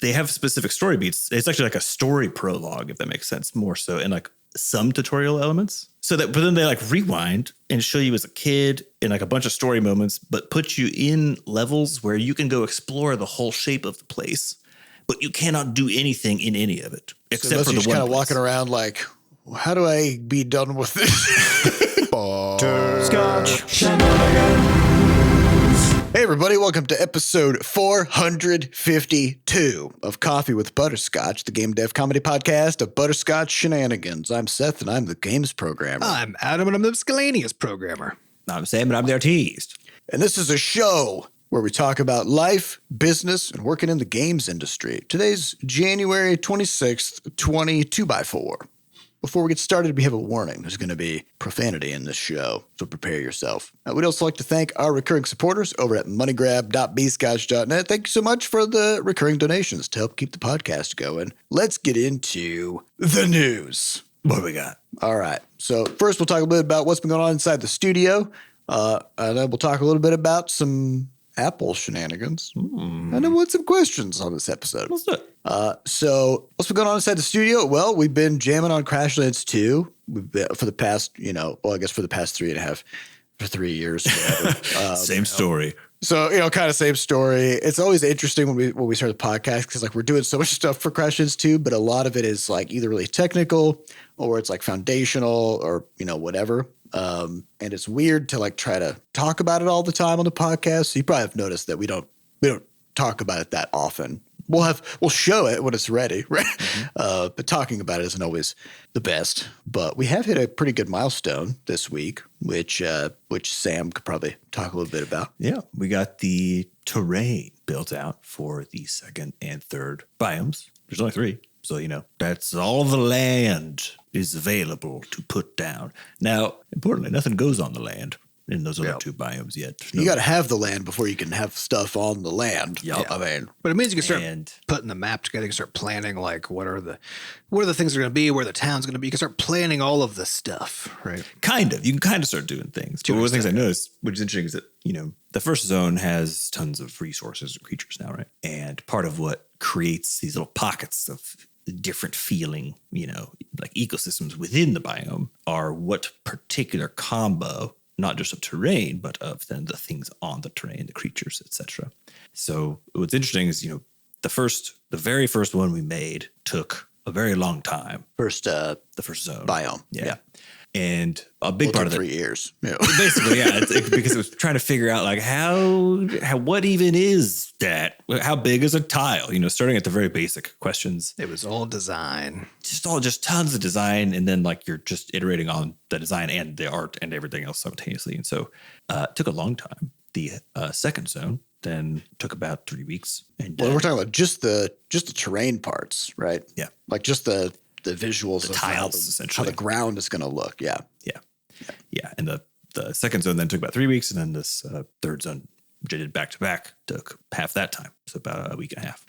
they have specific story beats. It's actually like a story prologue, if that makes sense, more so, and like some tutorial elements. So that, but then they like rewind and show you as a kid in like a bunch of story moments, but put you in levels where you can go explore the whole shape of the place, but you cannot do anything in any of it except for the one kind of walking around like, how do I be done with this? Butterscotch Shenanigans. Hey everybody, welcome to episode 452 of Coffee with Butterscotch, the game dev comedy podcast of Butterscotch Shenanigans. I'm Seth and I'm the games programmer. I'm Adam and I'm the miscellaneous programmer. I'm Sam and I'm the artiste. And this is a show where we talk about life, business, and working in the games industry. Today's January 26th, 2x4. Before we get started, we have a warning. There's going to be profanity in this show, so prepare yourself. We'd also like to thank our recurring supporters over at moneygrab.bscotch.net. Thank you so much for the recurring donations to help keep the podcast going. Let's get into the news. What do we got? All right. So first, we'll talk a bit about what's been going on inside the studio. And then we'll talk a little bit about some Apple shenanigans. And then we'll have some questions on this episode. Let's do it. So what's been going on inside the studio? Well, we've been jamming on Crashlands 2 for the past, I guess for the past 3 years. Whatever. Same story. So, kind of same story. It's always interesting when we start the podcast because like we're doing so much stuff for Crashlands 2, but a lot of it is like either really technical or it's like foundational or, whatever. And it's weird to like try to talk about it all the time on the podcast. So you probably have noticed that we don't talk about it that often. We'll show it when it's ready, right? Mm-hmm. But talking about it isn't always the best. But we have hit a pretty good milestone this week, which Sam could probably talk a little bit about. Yeah, we got the terrain built out for the second and third biomes. There's only 3. So, that's all the land is available to put down. Now, importantly, nothing goes on the land in those other 2 biomes yet. You got to have the land before you can have stuff on the land. Yep. But it means you can start putting the map together. You can start planning like what are the things are going to be, where the town's going to be. You can start planning all of this stuff, right? Kind of. You can kind of start doing things. But one of the things I noticed, which is interesting, is that, the first zone has tons of resources and creatures now, right? And part of what creates these little pockets of different feeling, like ecosystems within the biome are what particular combo, not just of terrain, but of then the things on the terrain, the creatures, etc. So what's interesting is, the very first one we made took a very long time. The first zone biome. Yeah. And a big part of it, 3 years. Yeah. Basically, yeah, because it was trying to figure out like what even is that? How big is a tile? Starting at the very basic questions. It was all design, just tons of design, and then like you're just iterating on the design and the art and everything else simultaneously. And so it took a long time. The second zone then took about 3 weeks. And we're talking about just the terrain parts, right? Yeah, like just the visuals, the tiles, essentially, how the ground is going to look. Yeah. And the second zone then took about 3 weeks, and then this third zone, which I did back to back, took half that time, so about a week and a half.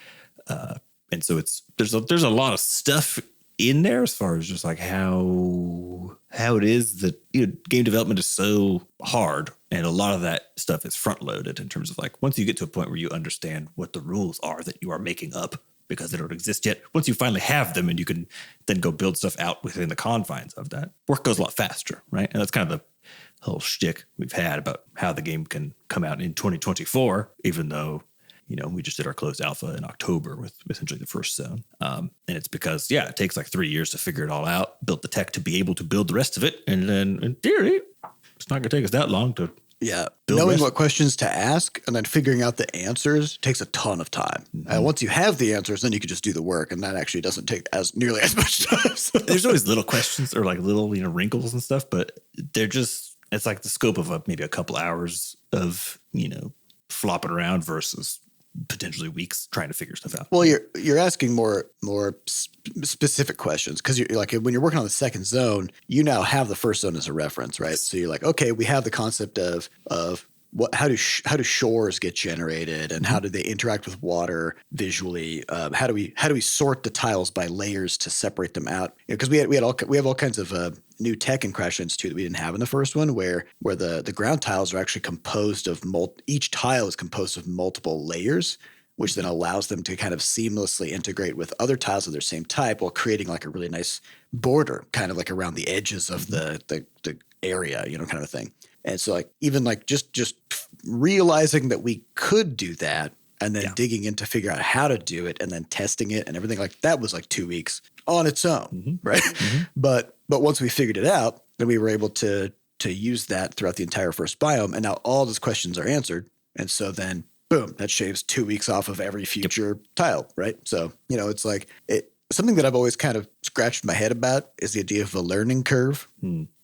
And so there's a lot of stuff in there as far as just like how it is that game development is so hard, and a lot of that stuff is front loaded in terms of like once you get to a point where you understand what the rules are that you are making up, because they don't exist yet. Once you finally have them and you can then go build stuff out within the confines of that, work goes a lot faster, right? And that's kind of the whole shtick we've had about how the game can come out in 2024, even though, we just did our closed alpha in October with essentially the first zone. And it's because, it takes like 3 years to figure it all out, build the tech to be able to build the rest of it. And then in theory, it's not going to take us that long to knowing what questions to ask and then figuring out the answers takes a ton of time. Mm-hmm. And once you have the answers, then you can just do the work, and that actually doesn't take nearly as much time. There's always little questions or like little wrinkles and stuff, but it's like the scope of maybe a couple hours of flopping around versus potentially weeks trying to figure stuff out. Well, you're asking more specific questions because you're like when you're working on the second zone, you now have the first zone as a reference, right? So you're like, okay, we have the concept of how do shores get generated and how do they interact with water visually? How do we sort the tiles by layers to separate them out? Because we have all kinds of new tech in Crashlands 2 that we didn't have in the first one, where the ground tiles are actually composed of each tile is composed of multiple layers. which then allows them to kind of seamlessly integrate with other tiles of their same type while creating like a really nice border kind of like around the edges of the area, you know, kind of a thing. And so like even like just realizing that we could do that and then digging in to figure out how to do it and then testing it and everything like that was like 2 weeks on its own, right? But once we figured it out, then we were able to use that throughout the entire first biome, and now all those questions are answered. And so then boom, that shaves 2 weeks off of every future tile, right? So, you know, it's like something that I've always kind of scratched my head about is the idea of a learning curve,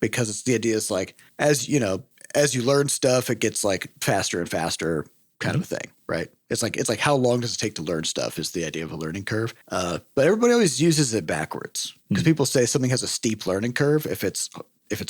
because it's the idea is like, as you know, as you learn stuff, it gets like faster and faster kind of a thing, right? It's like how long does it take to learn stuff is the idea of a learning curve. But everybody always uses it backwards because people say something has a steep learning curve if it's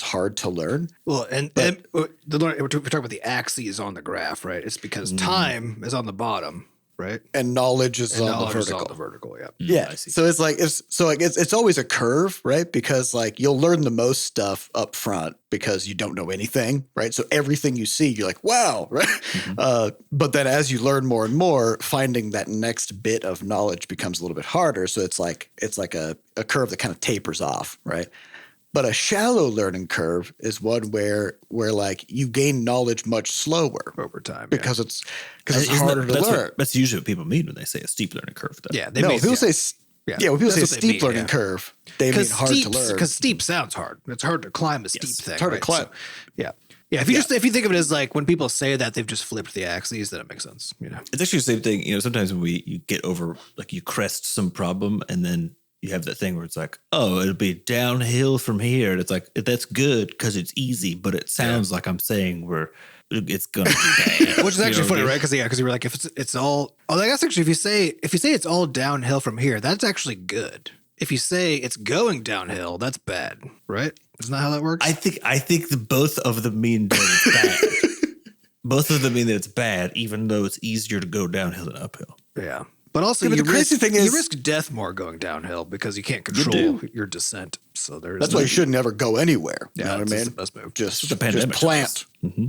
hard to learn. Well, and we're talking about the axes on the graph, right? It's because time is on the bottom, right? And knowledge is on the vertical. Yeah. Yeah. So it's always a curve, right? Because like you'll learn the most stuff up front because you don't know anything, right? So everything you see, you're like, wow, right? But then as you learn more and more, finding that next bit of knowledge becomes a little bit harder. So it's like a curve that kind of tapers off, right? But a shallow learning curve is one where like you gain knowledge much slower over time because it's harder to learn. That's usually what people mean when they say a steep learning curve. Though. Yeah, when people say steep learning curve, they mean hard to learn. Because steep sounds hard. It's hard to climb a steep thing. It's hard to climb. So, yeah. If you think of it as like when people say that they've just flipped the axes, then it makes sense. You know, it's actually the same thing. You know, sometimes when you get over, like you crest some problem and then you have that thing where it's like, oh, it'll be downhill from here. And it's like, that's good because it's easy, but it sounds like I'm saying it's going to be bad. Which is actually funny, right? Because you were like, if it's all, I guess actually if you say it's all downhill from here, that's actually good. If you say it's going downhill, that's bad, right? Isn't that how that works? I think both of them mean that it's bad. Both of them mean that it's bad, even though it's easier to go downhill than uphill. Yeah. But also, the crazy thing is you risk death more going downhill because you can't control your descent. So that's why you should never go anywhere. You know what I mean? Best move. Just plant.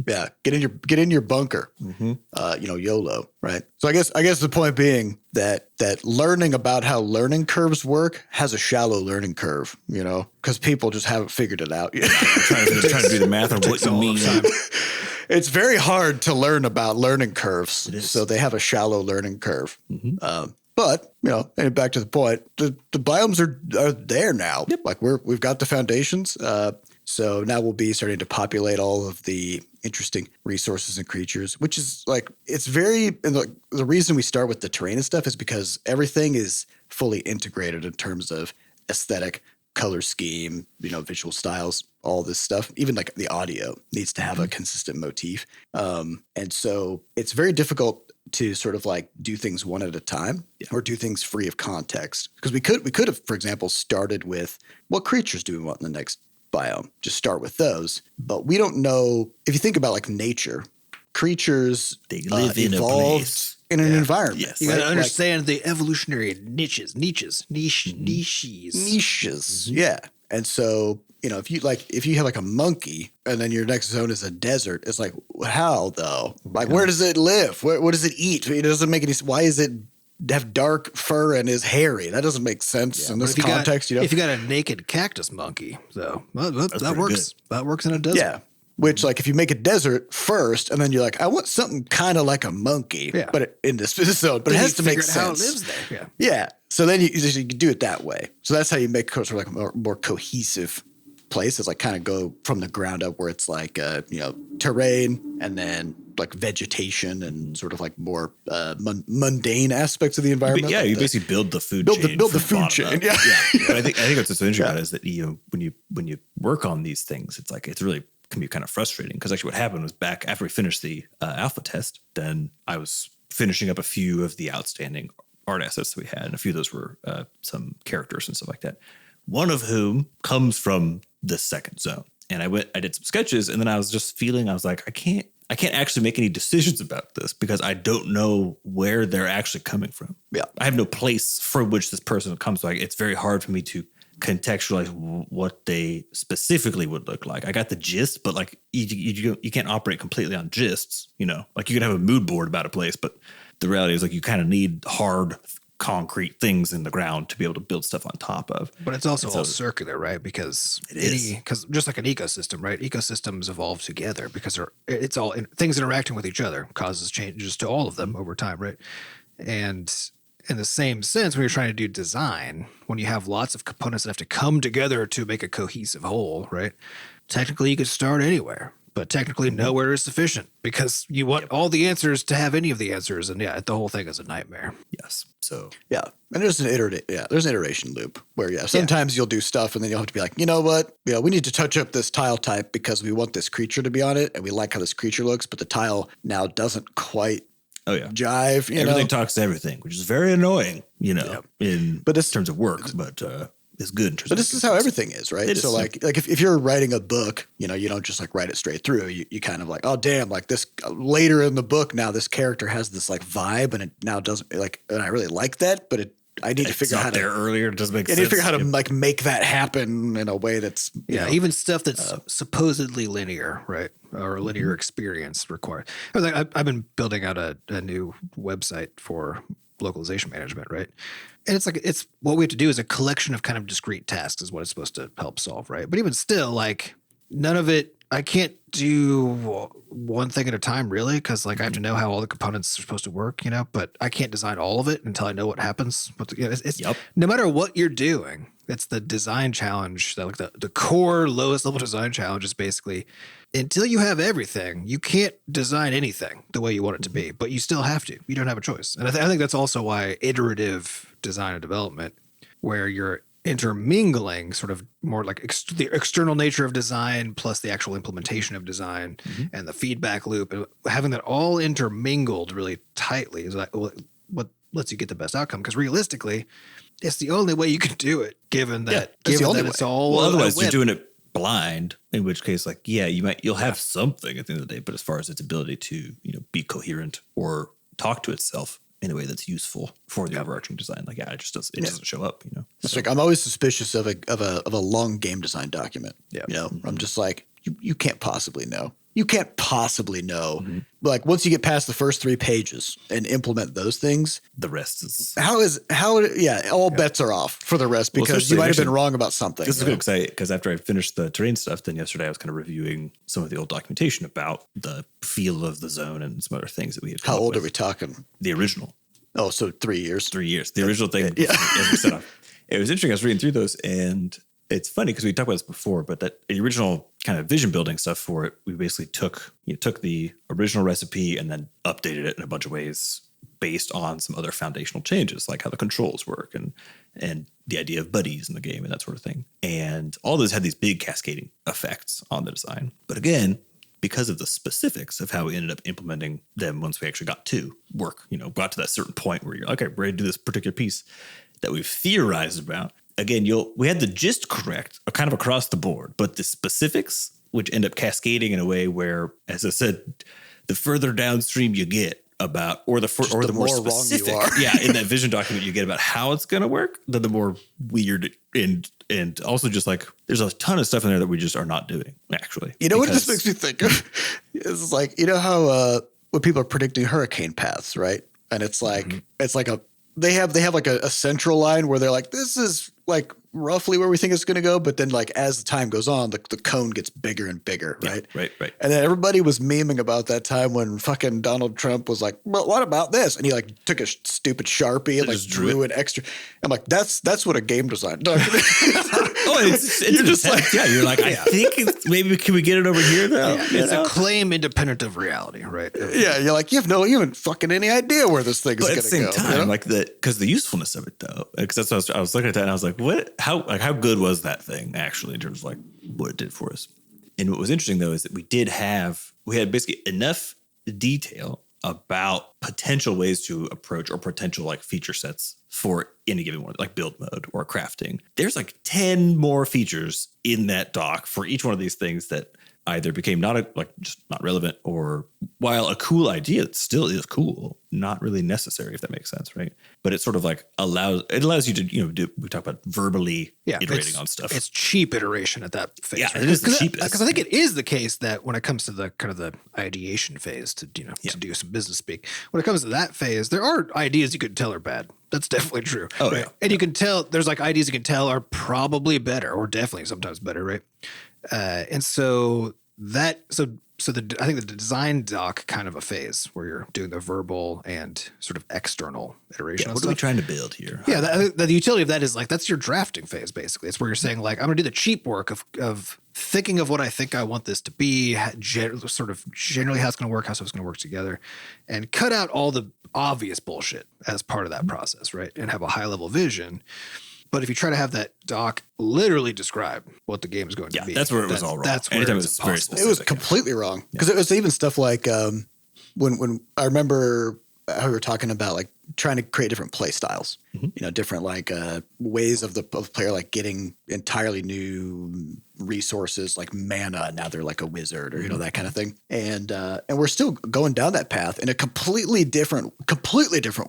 Yeah, get in your bunker. YOLO, right? So I guess the point being that learning about how learning curves work has a shallow learning curve. You know, because people just haven't figured it out yet. trying to do the math of what you mean. It's very hard to learn about learning curves, so they have a shallow learning curve. But you know, and back to the point, the biomes are there now. Yep. Like we've got the foundations. So now we'll be starting to populate all of the interesting resources and creatures, which is like it's very. And the reason we start with the terrain and stuff is because everything is fully integrated in terms of aesthetic, color scheme, you know, visual styles, all this stuff. Even like the audio needs to have a consistent motif. And so it's very difficult to sort of like do things one at a time or do things free of context. Because we could have, for example, started with what creatures do we want in the next biome? Just start with those. But we don't know, if you think about like nature, creatures they live in a place. In an environment. Yes. You got to understand the evolutionary niches. Yeah. And so, you know, if you have like a monkey and then your next zone is a desert, it's like, how though? Like, where does it live? What does it eat? It doesn't make any, why is it have dark fur and is hairy? That doesn't make sense in this context. If you got a naked cactus monkey, though, that works. Good. That works in a desert. Yeah. Which, like, if you make a desert first, and then you're like, I want something kind of like a monkey, but in this zone, but it has to make sense. How it lives there. Yeah. So then you can do it that way. So that's how you make sort of like a more cohesive place. It's like kind of go from the ground up, where it's like terrain and then like vegetation and sort of like more mundane aspects of the environment. But yeah, like you basically build the food chain. Build the food chain. Yeah. But I think what's so interesting about it is that when you work on these things, it's like it's really can be kind of frustrating, because actually what happened was back after we finished the alpha test, then I was finishing up a few of the outstanding art assets that we had, and a few of those were some characters and stuff like that. One of whom comes from the second zone, and I did some sketches, and then I was just feeling, I was like, I can't actually make any decisions about this because I don't know where they're actually coming from. Yeah, I have no place from which this person comes. So it's very hard for me to contextualize what they specifically would look like. I got the gist, but like you can't operate completely on gists, you know, like you can have a mood board about a place, but the reality is like you kind of need hard concrete things in the ground to be able to build stuff on top of. But it's also all circular, right? Because because just like an ecosystem, right? Ecosystems evolve together because it's all things interacting with each other causes changes to all of them over time, right? And in the same sense, when you're trying to do design, when you have lots of components that have to come together to make a cohesive whole, right? Technically, you could start anywhere. But technically, nowhere is sufficient because you want all the answers to have any of the answers. And the whole thing is a nightmare. Yes. So, yeah. And there's an iteration loop where, sometimes you'll do stuff and then you'll have to be like, you know what? Yeah, we need to touch up this tile type because we want this creature to be on it and we like how this creature looks, but the tile now doesn't quite jive. Everything talks to everything, which is very annoying, in terms of work, but is good. But this is how everything is, right? So like if you're writing a book, you don't just like write it straight through. You kind of like, oh damn, like this later in the book now this character has this like vibe and it now doesn't like, and I really like that, but I need to figure out how to earlier. It doesn't make sense. I need to figure out how to like make that happen in a way that's even stuff that's supposedly linear, right? Or a linear experience required. I've been building out a new website for localization management, right? And it's what we have to do is a collection of kind of discrete tasks is what it's supposed to help solve, right? But even still, like none of it, I can't do one thing at a time really because like I have to know how all the components are supposed to work, but I can't design all of it until I know what happens. But no matter what you're doing, it's the design challenge, that like the core lowest level design challenge is basically until you have everything, you can't design anything the way you want it to be, but you still have to. You don't have a choice. And I think that's also why iterative design and development, where you're intermingling sort of more like the external nature of design plus the actual implementation of design and the feedback loop, and having that all intermingled really tightly is like what lets you get the best outcome. Because realistically, it's the only way you can do it, given that it's all otherwise you're doing it blind, in which case you'll have something at the end of the day, but as far as its ability to be coherent or talk to itself in a way that's useful for the overarching design, it just doesn't show up. It's like I'm always suspicious of a long game design document. I'm just like you can't possibly know. You can't possibly know. Like once you get past the first 3 pages and implement those things, the rest is all bets are off for the rest because you might have been wrong about something. This is good because after I finished the terrain stuff, then yesterday I was kind of reviewing some of the old documentation about the feel of the zone and some other things that we had. How old are we talking? The original. Oh, so 3 years. 3 years. The original thing. As we set up. It was interesting. I was reading through those and it's funny because we talked about this before, but that the original kind of vision building stuff for it, we basically took the original recipe and then updated it in a bunch of ways based on some other foundational changes, like how the controls work and the idea of buddies in the game and that sort of thing. And all those had these big cascading effects on the design. But again, because of the specifics of how we ended up implementing them once we actually got to work, got to that certain point where you're like, okay, we're ready to do this particular piece that we've theorized about. Again, we had the gist correct, kind of across the board, but the specifics, which end up cascading in a way where, as I said, the further downstream you get about, or the more specific, in that vision document you get about how it's going to work, then the more weird and also just like there's a ton of stuff in there that we just are not doing actually. What this makes me think of is like how when people are predicting hurricane paths, right? And it's like it's like they have like a central line where they're like, this is like roughly where we think it's going to go. But then like as the time goes on, the cone gets bigger and bigger, right? Yeah, right. And then everybody was memeing about that time when fucking Donald Trump was like, well, what about this? And he like took a stupid Sharpie and like drew an extra. I'm like, that's what a game design document is. You're just like, you're like, I think maybe can we get it over here though? It's a claim independent of reality, right? Yeah, you're like, you haven't fucking any idea where this thing is going to go. At the same time, like because the usefuln's of it though, because that's what I was looking at that and I was like, what? How good was that thing actually in terms of like what it did for us? And what was interesting though is that we had basically enough detail about potential ways to approach or potential like feature sets for any given one, like build mode or crafting. There's like 10 more features in that doc for each one of these things that either became just not relevant, or while a cool idea, it still is cool, not really necessary, if that makes sense, right? But it sort of like allows you to, we talk about verbally iterating on stuff. It's cheap iteration at that phase. Yeah, right? it is the cheapest. Because I think it is the case that when it comes to the kind of the ideation phase to do some business speak, when it comes to that phase, there are ideas you could tell are bad. That's definitely true. Oh, right? yeah. And you can tell there's like ideas you can tell are probably better, or definitely sometimes better, right? And so I think the design doc kind of a phase where you're doing the verbal and sort of external iteration. Yeah, what are we trying to build here? Yeah, the utility of that is like that's your drafting phase basically. It's where you're saying like I'm going to do the cheap work of thinking of what I think I want this to be, sort of generally how it's going to work, how stuff's going to work together, and cut out all the obvious bullshit as part of that process, right? And have a high level vision. But if you try to have that doc literally describe what the game is going to be, that's where it was all wrong. That's where Anytime it's it was very impossible. specific. It was completely wrong because it was even stuff like when I remember how we were talking about like trying to create different play styles, different like ways of the player like getting entirely new resources like mana. Now they're like a wizard or that kind of thing, and we're still going down that path in a completely different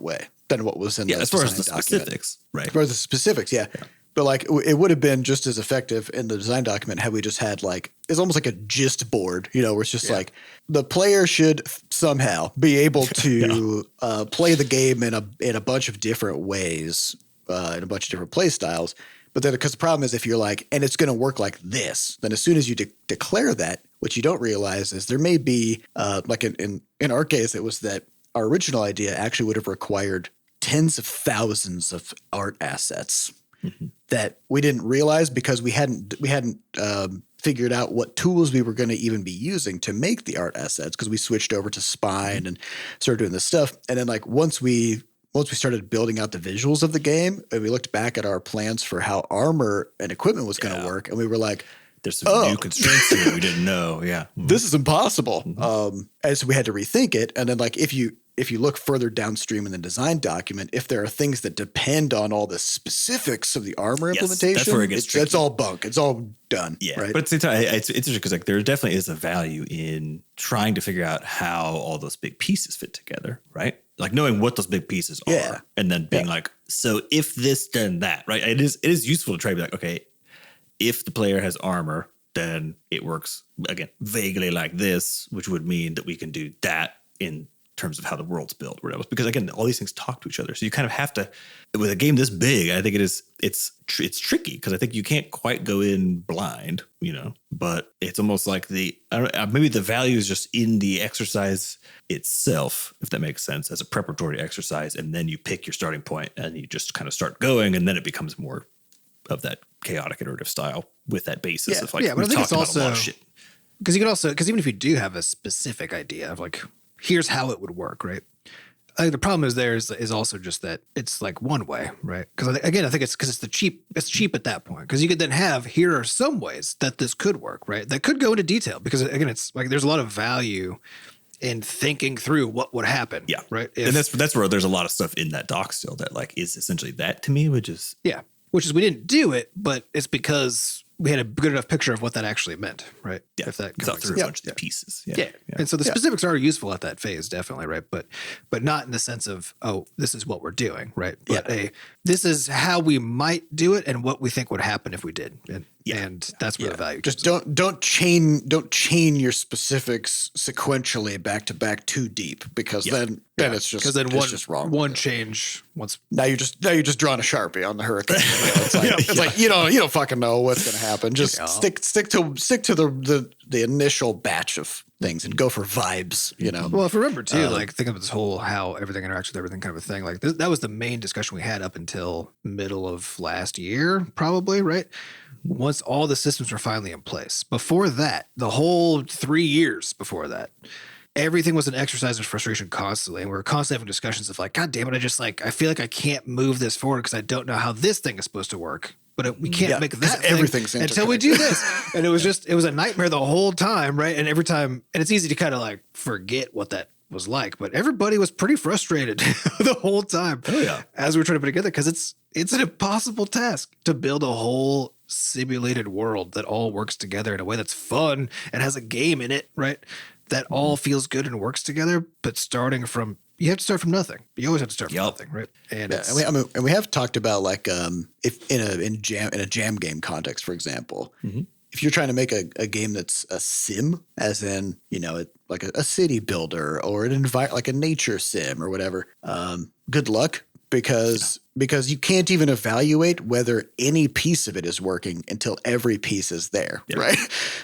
way than what was in the as far as the design document. specifics, right? As far as the specifics, yeah. But like it would have been just as effective in the design document had we just had like it's almost like a gist board, where it's just like the player should somehow be able to play the game in a bunch of different ways, in a bunch of different play styles. But then because the problem is if you're like, and it's going to work like this, then as soon as you declare that, what you don't realize is there may be like in our case, it was that our original idea actually would have required tens of thousands of art assets. That we didn't realize because we hadn't figured out what tools we were going to even be using to make the art assets because we switched over to Spine and started doing this stuff. And then like once we started building out the visuals of the game and we looked back at our plans for how armor and equipment was going to work, and we were like, there's some new constraints here we didn't know. Yeah. This is impossible. And so we had to rethink it. And then like if you look further downstream in the design document, if there are things that depend on all the specifics of the armor implementation, that's where it gets tricky. It's all bunk. It's all done. Yeah. Right? But at the same time, it's interesting because like there definitely is a value in trying to figure out how all those big pieces fit together, right? Like knowing what those big pieces are and then being like, so if this, then that, right? It is useful to try to be like, okay, if the player has armor, then it works, again, vaguely like this, which would mean that we can do that in terms of how the world's built or whatever. Because again, all these things talk to each other. So you kind of have to, with a game this big, I think it's tricky because I think you can't quite go in blind, but it's almost like maybe the value is just in the exercise itself, if that makes sense, as a preparatory exercise. And then you pick your starting point and you just kind of start going. And then it becomes more of that chaotic iterative style with that basis of like, but I think it's also, a lot of shit. Because even if you do have a specific idea of like, here's how it would work, right? I think the problem is also just that it's like one way, right? Because again, I think it's because it's cheap at that point. Because you could then have, here are some ways that this could work, right? That could go into detail because again, it's like there's a lot of value in thinking through what would happen. Yeah. Right. And that's where there's a lot of stuff in that doc still that like is essentially that to me, which is we didn't do it, but it's because we had a good enough picture of what that actually meant, right? Yeah, if that thought through a bunch of the pieces. Yeah. And so the specifics are useful at that phase, definitely, right? But not in the sense of, oh, this is what we're doing, right? But this is how we might do it and what we think would happen if we did. And that's where the value just don't chain your specifics sequentially back to back too deep because then it's just it's just wrong. One change once. Now you're just drawing a Sharpie on the hurricane. It's like you don't fucking know what's going to happen. Just stick to the initial batch of things and go for vibes. Well, if you remember too, like think of this whole how everything interacts with everything kind of a thing. Like that was the main discussion we had up until middle of last year, probably, right? Once all the systems were finally in place. Before that, the whole 3 years before that, everything was an exercise in frustration constantly. And we were constantly having discussions of like, God damn it, I feel like I can't move this forward because I don't know how this thing is supposed to work. But we can't make that thing everything's until we do this. And it was a nightmare the whole time, right? And every time, and it's easy to kind of like forget what that was like, but everybody was pretty frustrated the whole time as we were trying to put it together because it's an impossible task to build a whole simulated world that all works together in a way that's fun and has a game in it, right? That all feels good and works together, but you have to start from nothing. You always have to start from nothing, right? And and we have talked about like if in a jam game context, for example, if you're trying to make a game that's a sim, as in like a city builder or like a nature sim or whatever, good luck because you can't even evaluate whether any piece of it is working until every piece is there, right?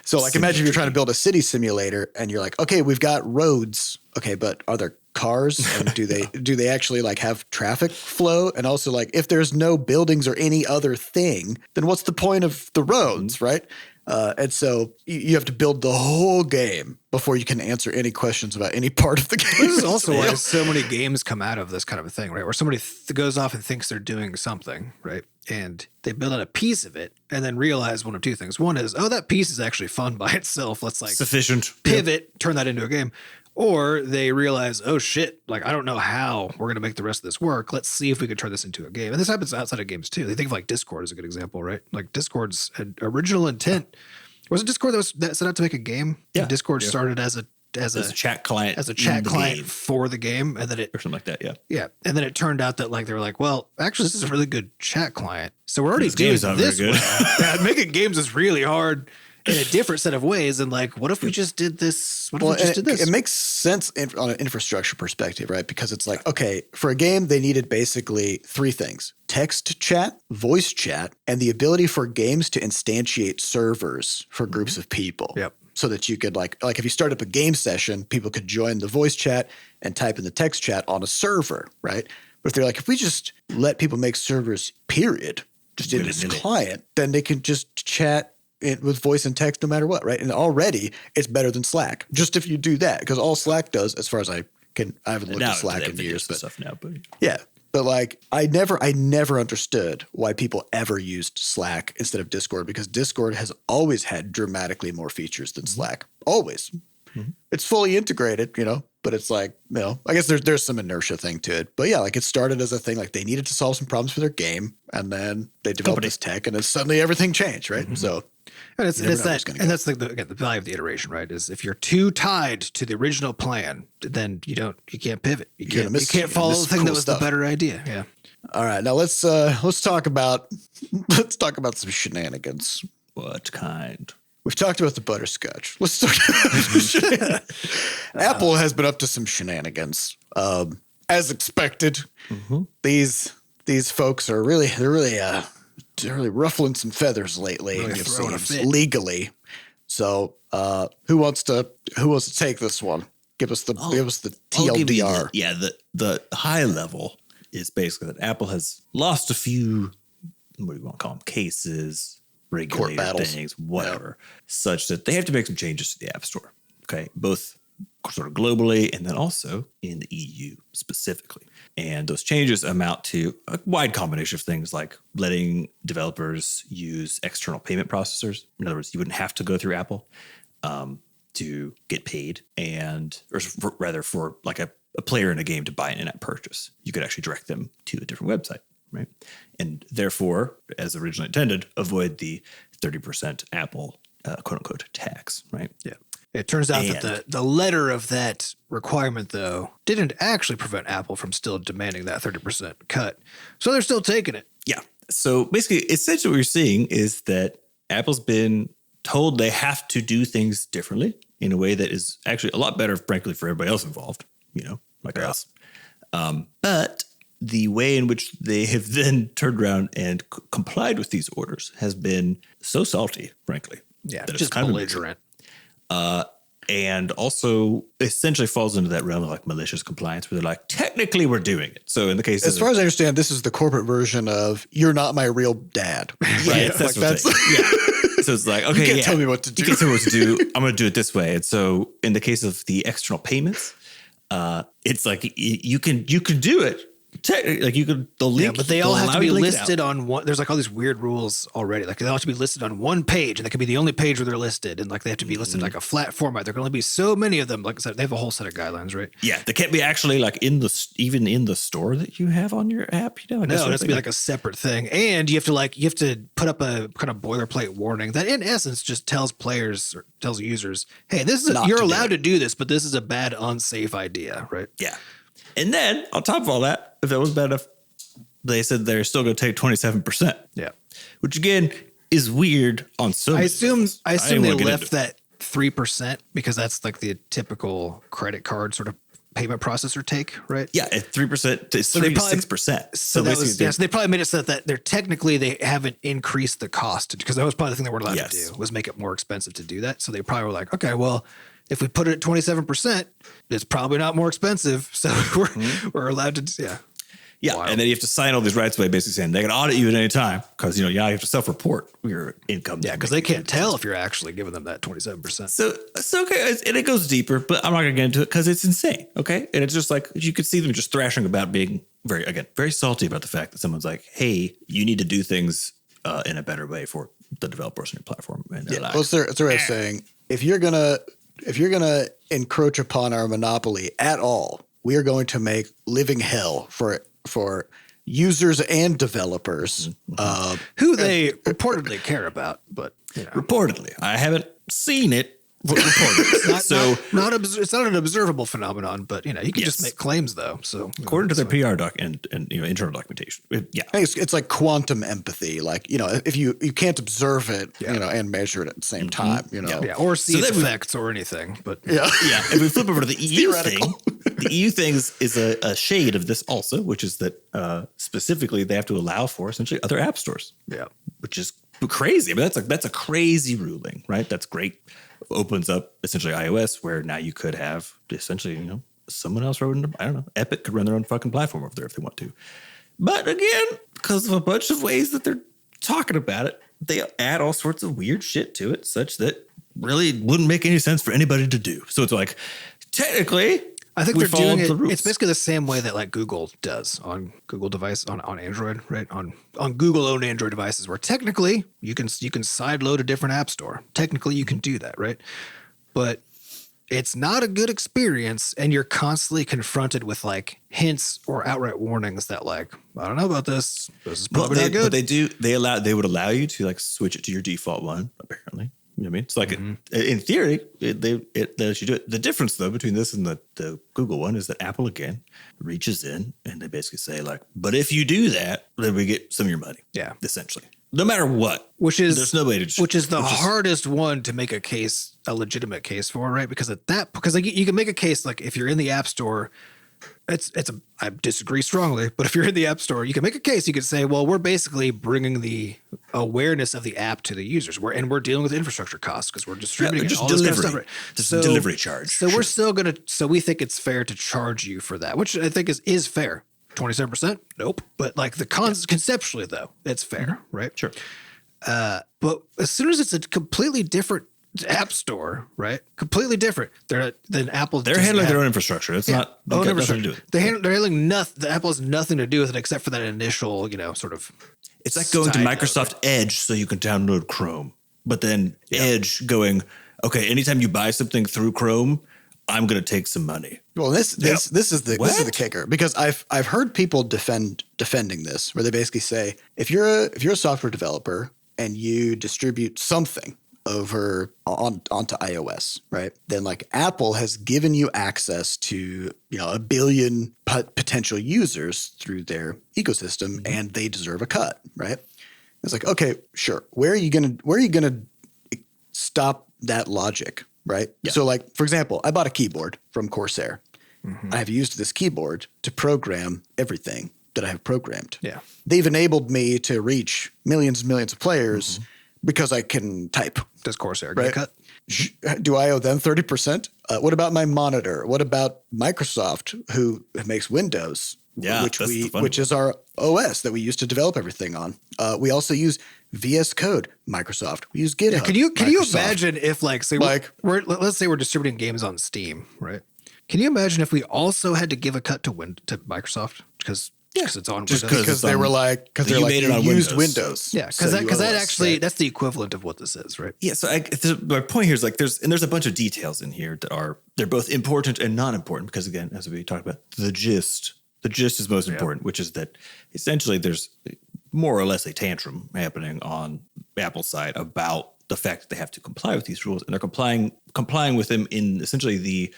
So like imagine if you're trying to build a city simulator and you're like, okay, we've got roads, okay, but are there cars and do they actually like have traffic flow? And also like if there's no buildings or any other thing, then what's the point of the roads, right? And so you have to build the whole game before you can answer any questions about any part of the game. This is also why so many games come out of this kind of a thing, right? Where somebody goes off and thinks they're doing something, right? And they build out a piece of it and then realize one of two things. One is, oh, that piece is actually fun by itself. Let's like sufficient pivot, turn that into a game. Or they realize, oh shit, like I don't know how we're going to make the rest of this work. Let's see if we could turn this into a game. And this happens outside of games too. They think of like Discord as a good example, right? Like Discord's original intent was it Discord that set out to make a game? Yeah. And Discord started as a chat client, for the game, and then or something like that. Yeah. And then it turned out that like they were like, well, actually, this is a really good chat client. So we're already doing this. Making games is really hard in a different set of ways. And like, what if we just did this? It makes sense on an infrastructure perspective, right? Because it's like, okay, for a game, they needed basically three things: text chat, voice chat, and the ability for games to instantiate servers for groups of people. Yep. So that you could like if you start up a game session, people could join the voice chat and type in the text chat on a server, right? But if they're like, if we just let people make servers, period, just in this client, then they can just chat with voice and text no matter what, right? And already it's better than Slack. Just if you do that, because all Slack does, as far as I haven't looked at Slack in years, but stuff now, but yeah. But like I never understood why people ever used Slack instead of Discord, because Discord has always had dramatically more features than Slack. Always. It's fully integrated, but it's like, I guess there's some inertia thing to it. But yeah, like it started as a thing, like they needed to solve some problems for their game, and then they developed this tech, and then suddenly everything changed, right? So and that's like the value of the iteration, right? Is if you're too tied to the original plan, then you can't pivot. You can't follow the thing that was the better idea. Yeah. All right, now let's talk about some shenanigans. What kind? We've talked about the butterscotch. Let's talk about Apple has been up to some shenanigans, as expected. These folks are really ruffling some fetters lately. Really it seems legally. So who wants to take this one? Give us the TLDR. The high level is basically that Apple has lost a few, what do you want to call them, cases, regulated things, whatever, such that they have to make some changes to the App Store. Okay, both sort of globally and then also in the EU specifically. And those changes amount to a wide combination of things like letting developers use external payment processors. In other words, you wouldn't have to go through Apple to get paid, for like a player in a game to buy an in-app purchase. You could actually direct them to a different website, right? And therefore, as originally intended, avoid the 30% Apple quote-unquote tax, right? Yeah. It turns out that the letter of that requirement, though, didn't actually prevent Apple from still demanding that 30% cut. So they're still taking it. Yeah. So basically, essentially what you're seeing is that Apple's been told they have to do things differently in a way that is actually a lot better, frankly, for everybody else involved, like us. But the way in which they have then turned around and complied with these orders has been so salty, frankly. Yeah, just kind of belligerent. And also essentially falls into that realm of like malicious compliance where they're like, technically we're doing it. So in the case as far as I understand, this is the corporate version of you're not my real dad. Right? Yeah, that's So it's like, okay, you can't tell me what to do. You can't tell me what to do. I'm going to do it this way. And so in the case of the external payments, it's like you can do it, Like you could the link, but they all have to be link listed on one. There's like all these weird rules already. Like they all have to be listed on one page, and that could be the only page where they're listed. And like they have to be listed like a flat format. There can only be so many of them. Like I said, they have a whole set of guidelines, right? Yeah, they can't be actually like even in the store that you have on your app. You know, No, it has to be like a separate thing, and you have to put up a kind of boilerplate warning that in essence just tells players or tells users, hey, this is you're allowed to do this, but this is a bad, unsafe idea, right? Yeah. And then on top of all that, if it was bad enough, they said they're still going to take 27%. Yeah. Which again is weird on so many levels. I assume they left that 3% because that's like the typical credit card sort of payment processor take, right? Yeah, at 3% to 3 to 6%. So they probably made it so that they're technically they haven't increased the cost because that was probably the thing they weren't allowed to do was make it more expensive to do that. So they probably were like, okay, well, if we put it at 27%, it's probably not more expensive. So we're allowed to, Yeah, wild. And then you have to sign all these rights away, basically saying they can audit you at any time because you have to self-report your income. Yeah, because they can't tell if you're actually giving them that 27%. So okay, and it goes deeper, but I'm not going to get into it because it's insane. Okay, and it's just like you could see them just thrashing about being very salty about the fact that someone's like, "Hey, you need to do things in a better way for the developers on your platform." And that's their way of saying if you're gonna encroach upon our monopoly at all, we are going to make living hell for users and developers who they reportedly care about, but reportedly, I haven't seen it. It's not an observable phenomenon, but you can just make claims though. So according to their PR doc and internal documentation, it's like quantum empathy. Like if you can't observe it, and measure it at the same time, or see its effects or anything. But If we flip over to the EU thing, the EU thing is a shade of this also, which is that specifically they have to allow for essentially other app stores. Yeah, which is crazy. I mean, that's a crazy ruling, right? That's great. Opens up essentially iOS, where now you could have essentially, someone else running. I don't know. Epic could run their own fucking platform over there if they want to. But again, because of a bunch of ways that they're talking about it, they add all sorts of weird shit to it, such that really wouldn't make any sense for anybody to do. So it's like, technically, I think they're doing it. It's basically the same way that like Google does on Google device on Android, right? On Google owned Android devices, where technically you can sideload a different app store. Technically, you can do that, right? But it's not a good experience, and you're constantly confronted with like hints or outright warnings that like, I don't know about this. This is probably not good. But they would allow you to like switch it to your default one, apparently. You know what I mean? It's like, in theory, it lets you do it. The difference, though, between this and the Google one is that Apple, again, reaches in and they basically say, like, but if you do that, then we get some of your money. Yeah. Essentially. No matter what. There's no way to... Which is the hardest one to make a legitimate case for, right? Because like you can make a case, like, if you're in the App Store... I disagree strongly, but if you're in the App Store, you can make a case. You could say, well, we're basically bringing the awareness of the app to the users. We're dealing with infrastructure costs because we're distributing just all delivery. This kind of stuff. Just delivery charge. So we're still going to, so we think it's fair to charge you for that, which I think is fair. 27%? Nope. But like conceptually though, it's fair, right? Sure. But as soon as it's a completely different App Store, right? Completely different. Then Apple. They're handling their own infrastructure. It's not nothing to do with it. They're handling nothing. The Apple has nothing to do with it except for that initial, sort of. It's like going to Microsoft Edge so you can download Chrome, but then Edge going, okay, anytime you buy something through Chrome, I'm going to take some money. Well, this is the kicker, because I've heard people defending this, where they basically say if you're a software developer and you distribute something over onto iOS, right? Then like Apple has given you access to, 1 billion potential users through their ecosystem, and they deserve a cut, right? It's like, okay, sure. Where are you gonna stop that logic, right? Yeah. So like, for example, I bought a keyboard from Corsair. Mm-hmm. I have used this keyboard to program everything that I have programmed. Yeah. They've enabled me to reach millions and millions of players because I can type. Does Corsair get a cut? Do I owe them 30%? What about my monitor? What about Microsoft, who makes Windows? Yeah, which is our OS that we use to develop everything on. We also use VS Code, Microsoft. We use GitHub. Can you imagine if let's say we're distributing games on Steam, right? Can you imagine if we also had to give a cut to Microsoft? Because because it's on Just Windows. because they were like, because they're You like, made it you on used Windows, Windows. Yeah, so because that UOS, actually right? that's the equivalent of what this is, right? Yeah, so my point here is like there's a bunch of details in here that they're both important and not important because again, as we talked about, the gist is most important, which is that essentially there's more or less a tantrum happening on Apple's side about the fact that they have to comply with these rules, and they're complying with them in essentially the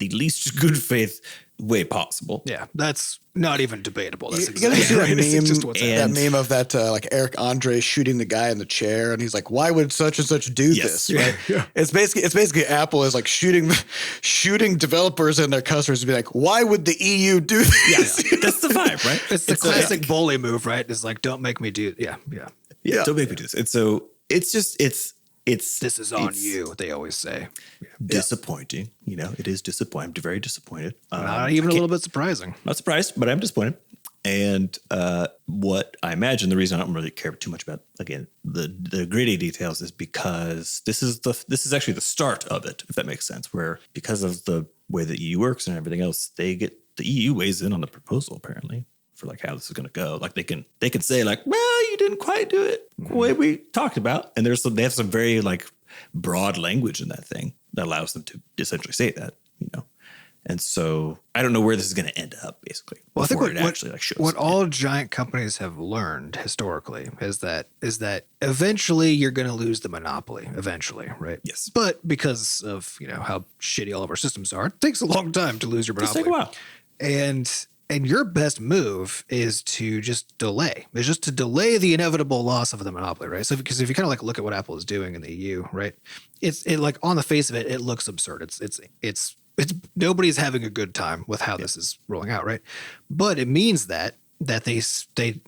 least good faith way possible. Yeah, that's not even debatable. That's You gotta see that right. It's meme, just what's that meme of that like Eric Andre shooting the guy in the chair, and he's like, "Why would such and such do Yes. this?" Right? Yeah. It's basically Apple is like shooting developers and their customers to be like, "Why would the EU do this?" Yeah, that's the vibe, right? It's the classic bully move, right? It's like, don't make me do. Yeah. Don't make me do this. And so it's just This is on you. They always say. disappointing. It is disappointing. I'm very disappointed. Not even a little bit surprising. Not surprised, but I'm disappointed. And what I imagine the reason I don't really care too much about, again, the gritty details is because this is actually the start of it, if that makes sense, where because of the way the EU works and everything else, the EU weighs in on the proposal apparently for like how this is going to go. Like they can say like, well, you didn't quite do it the way we talked about. And they have some very like broad language in that thing that allows them to essentially say that, And so I don't know where this is going to end up, basically. Well, I think what shows. all giant companies have learned historically is that eventually you're going to lose the monopoly. Eventually, right? Yes. But because of how shitty all of our systems are, it takes a long time to lose your Just monopoly. take a while. And your best move is to just delay. It's just to delay the inevitable loss of the monopoly, right? So because if you kind of like look at what Apple is doing in the EU, right? It like on the face of it, it looks absurd. It's nobody's having a good time with how this is rolling out, right? But it means that they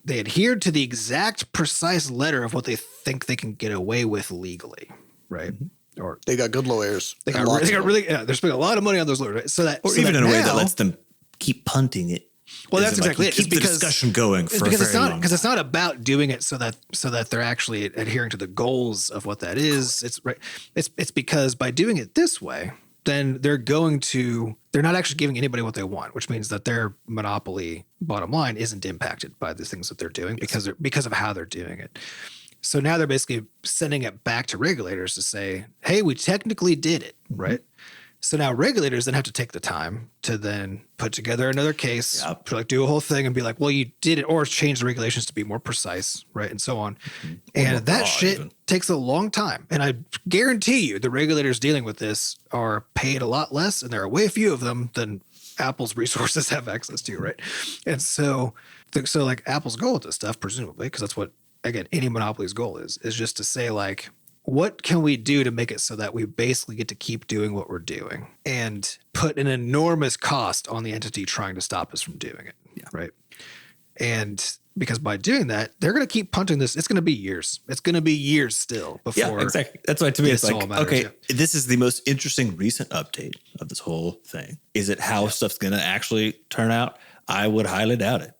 adhered to the exact precise letter of what they think they can get away with legally, right? Mm-hmm. Or They got good lawyers. they got really they're spending a lot of money on those lawyers, right? So that Or so even that in a way now- that lets them keep punting it. Well, As that's in, like, exactly you it. keep the discussion going for a very long time. Because it's not about doing it so that they're actually adhering to the goals of what that is. It's right. It's because by doing it this way, then they're not actually giving anybody what they want, which means that their monopoly bottom line isn't impacted by the things that they're doing because of how they're doing it. So now they're basically sending it back to regulators to say, hey, we technically did it, right? So now regulators then have to take the time to then put together another case, to like do a whole thing and be like, well, you did it, or change the regulations to be more precise, right? And so on. And that shit takes a long time. And I guarantee you the regulators dealing with this are paid a lot less, and there are way few of them than Apple's resources have access to, right? And so like Apple's goal with this stuff, presumably, because that's what, again, any monopoly's goal is just to say like, what can we do to make it so that we basically get to keep doing what we're doing and put an enormous cost on the entity trying to stop us from doing it, right? And because by doing that, they're going to keep punting this. It's going to be years. It's going to be years still before. Yeah, exactly. That's why to me it's like, all matters, okay, this is the most interesting recent update of this whole thing. Is it how stuff's going to actually turn out? I would highly doubt it.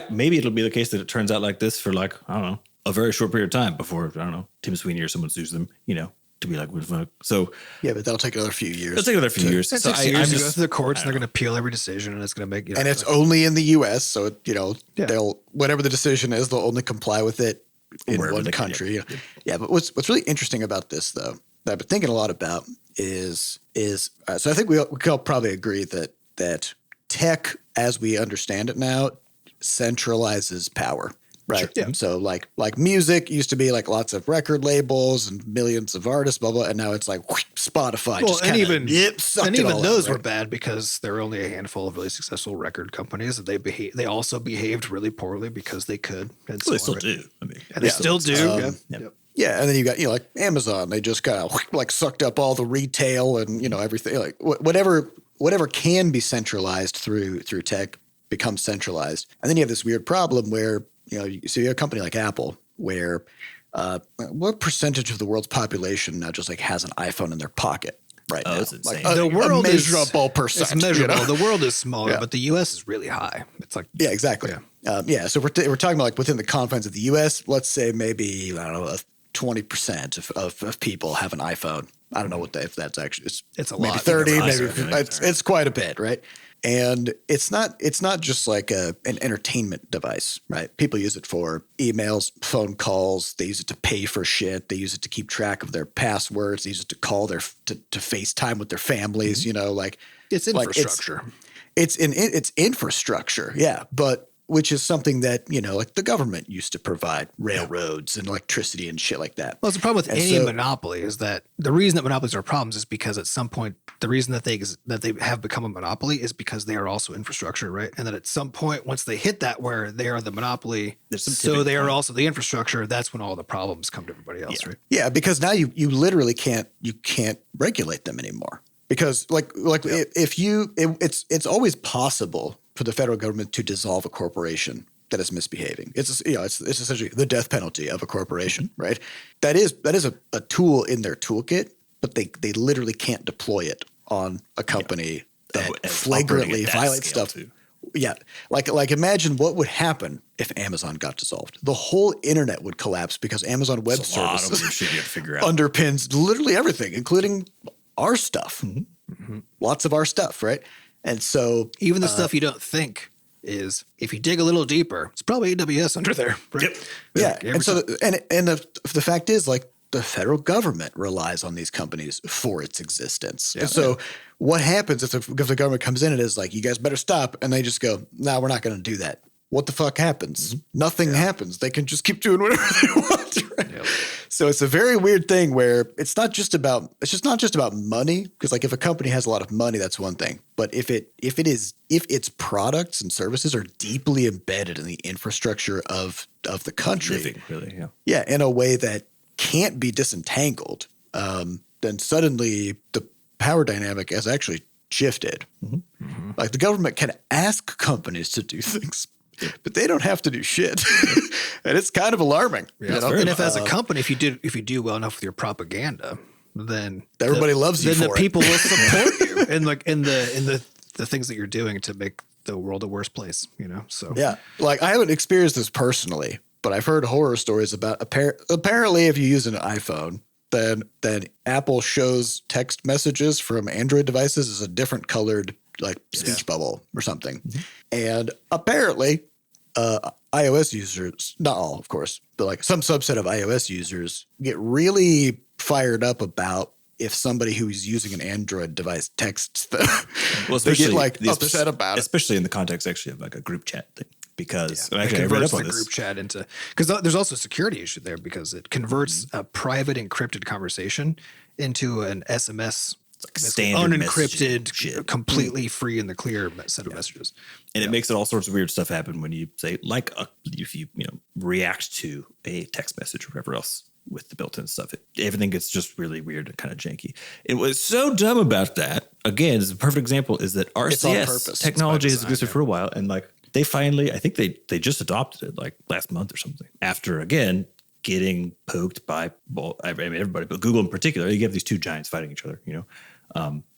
Maybe it'll be the case that it turns out like this for like, I don't know, a very short period of time before, I don't know, Tim Sweeney or someone sues them, to be like, what the fuck? So Yeah, but that'll take another few years. it'll take another few years. It So takes years I'm to go through the courts, and they're going to appeal every decision, and it's going to make And it's only in the U.S., so they'll whatever the decision is, they'll only comply with it in Wherever one they can, country. Yeah, but what's really interesting about this, though, that I've been thinking a lot about is so I think we can all probably agree that tech, as we understand it now, centralizes power. Right. Sure. Yeah. So like music used to be like lots of record labels and millions of artists, blah, blah. And now it's like Spotify. Well, just and kinda, even those out, were bad because there were only a handful of really successful record companies. They also behaved really poorly because they could. And Well, they still do. I mean, And they still do. Yeah, and then you got like Amazon. They just kind of like sucked up all the retail and everything. Like whatever can be centralized through tech becomes centralized. And then you have this weird problem where you see a company like Apple where what percentage of the world's population now just like has an iPhone in their pocket right now? It's insane. Like The world a is measurable percent. It's measurable. The world is smaller, but the U.S. is really high. It's like Exactly. So we're talking about like within the confines of the U.S. Let's say maybe 20% of people have an iPhone. I don't know if that's actually It's a maybe lot. 30, Never maybe mind. it's quite a bit, right? And it's not just like an entertainment device, right? People use it for emails, phone calls. They use it to pay for shit. They use it to keep track of their passwords. They use it to call to FaceTime with their families. You know, like it's infrastructure. It's infrastructure, yeah, but which is something that, you know, like the government used to provide railroads and electricity and shit like that. Well, the problem with any monopoly is that the reason that monopolies are problems is because at some point, the reason that they have become a monopoly is because they are also infrastructure, right? And then at some point, once they hit that where they are the monopoly, so they are also the infrastructure, that's when all the problems come to everybody else, right? Yeah, because now you literally can't regulate them anymore. Because it's always possible for the federal government to dissolve a corporation that is misbehaving. It's essentially the death penalty of a corporation, right? That is a tool in their toolkit, but they literally can't deploy it on a company that flagrantly violates stuff. Too. Yeah, like imagine what would happen if Amazon got dissolved. The whole internet would collapse because Amazon Web Services underpins literally everything, including our stuff. Lots of our stuff, right? And so even the stuff you don't think is, if you dig a little deeper, it's probably AWS under there. Right? Yep. Yeah. And so the fact is, like, the federal government relies on these companies for its existence. Yeah. And so what happens if the government comes in and is like, you guys better stop, and they just go, no, we're not going to do that. What the fuck happens? Nothing happens. They can just keep doing whatever they want. Right? Yep. So it's a very weird thing where it's not just about money, because like if a company has a lot of money, that's one thing. But if its products and services are deeply embedded in the infrastructure of the country, living, really, in a way that can't be disentangled, then suddenly the power dynamic has actually shifted. Like the government can ask companies to do things, but they don't have to do shit. And it's kind of alarming. Yeah, you know? And if as a company, if you do well enough with your propaganda, then everybody loves you. Then the people will support you in the things that you're doing to make the world a worse place, you know? So yeah, like I haven't experienced this personally, but I've heard horror stories about apparently if you use an iPhone, then Apple shows text messages from Android devices as a different colored like speech bubble or something. And apparently iOS users, not all of course, but like some subset of iOS users get really fired up about if somebody who's using an Android device texts them. Well, they get like upset about it. Especially in the context actually of like a group chat thing. Because it converts the group chat into, because there's also a security issue there because it converts a private encrypted conversation into an SMS, like standard unencrypted, completely free in the clear set of messages. And it makes all sorts of weird stuff happen when you say, like, if you react to a text message or whatever else with the built-in stuff, everything gets just really weird and kind of janky. It was so dumb about that. Again, is a perfect example is that RCS technology has existed for a while, and like. They finally, I think they just adopted it like last month or something. After again getting poked by, everybody, but Google in particular. You have these two giants fighting each other.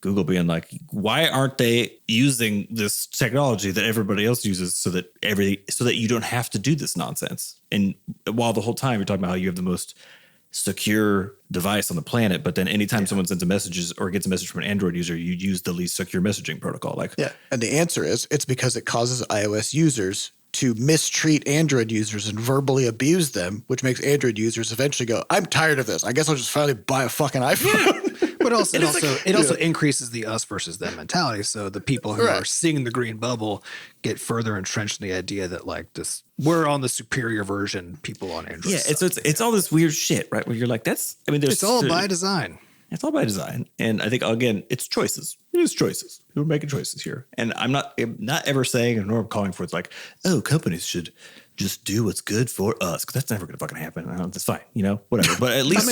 Google being like, why aren't they using this technology that everybody else uses so that you don't have to do this nonsense? And while the whole time you're talking about how you have the most secure device on the planet, but then anytime someone sends a message or gets a message from an Android user, you use the least secure messaging protocol. And the answer is it's because it causes iOS users to mistreat Android users and verbally abuse them, which makes Android users eventually go, I'm tired of this. I guess I'll just finally buy a fucking iPhone. But also, it also increases the us versus them mentality. So the people who are seeing the green bubble get further entrenched in the idea that like this, we're on the superior version, people on Android. Yeah, it's all this weird shit, right? Where you're like, it's all by design. It's all by design. And I think, again, it's choices. It is choices. We're making choices here. And I'm not ever saying, nor calling for it's like, oh, companies should just do what's good for us. Because that's never going to fucking happen. That's fine. Whatever. But at least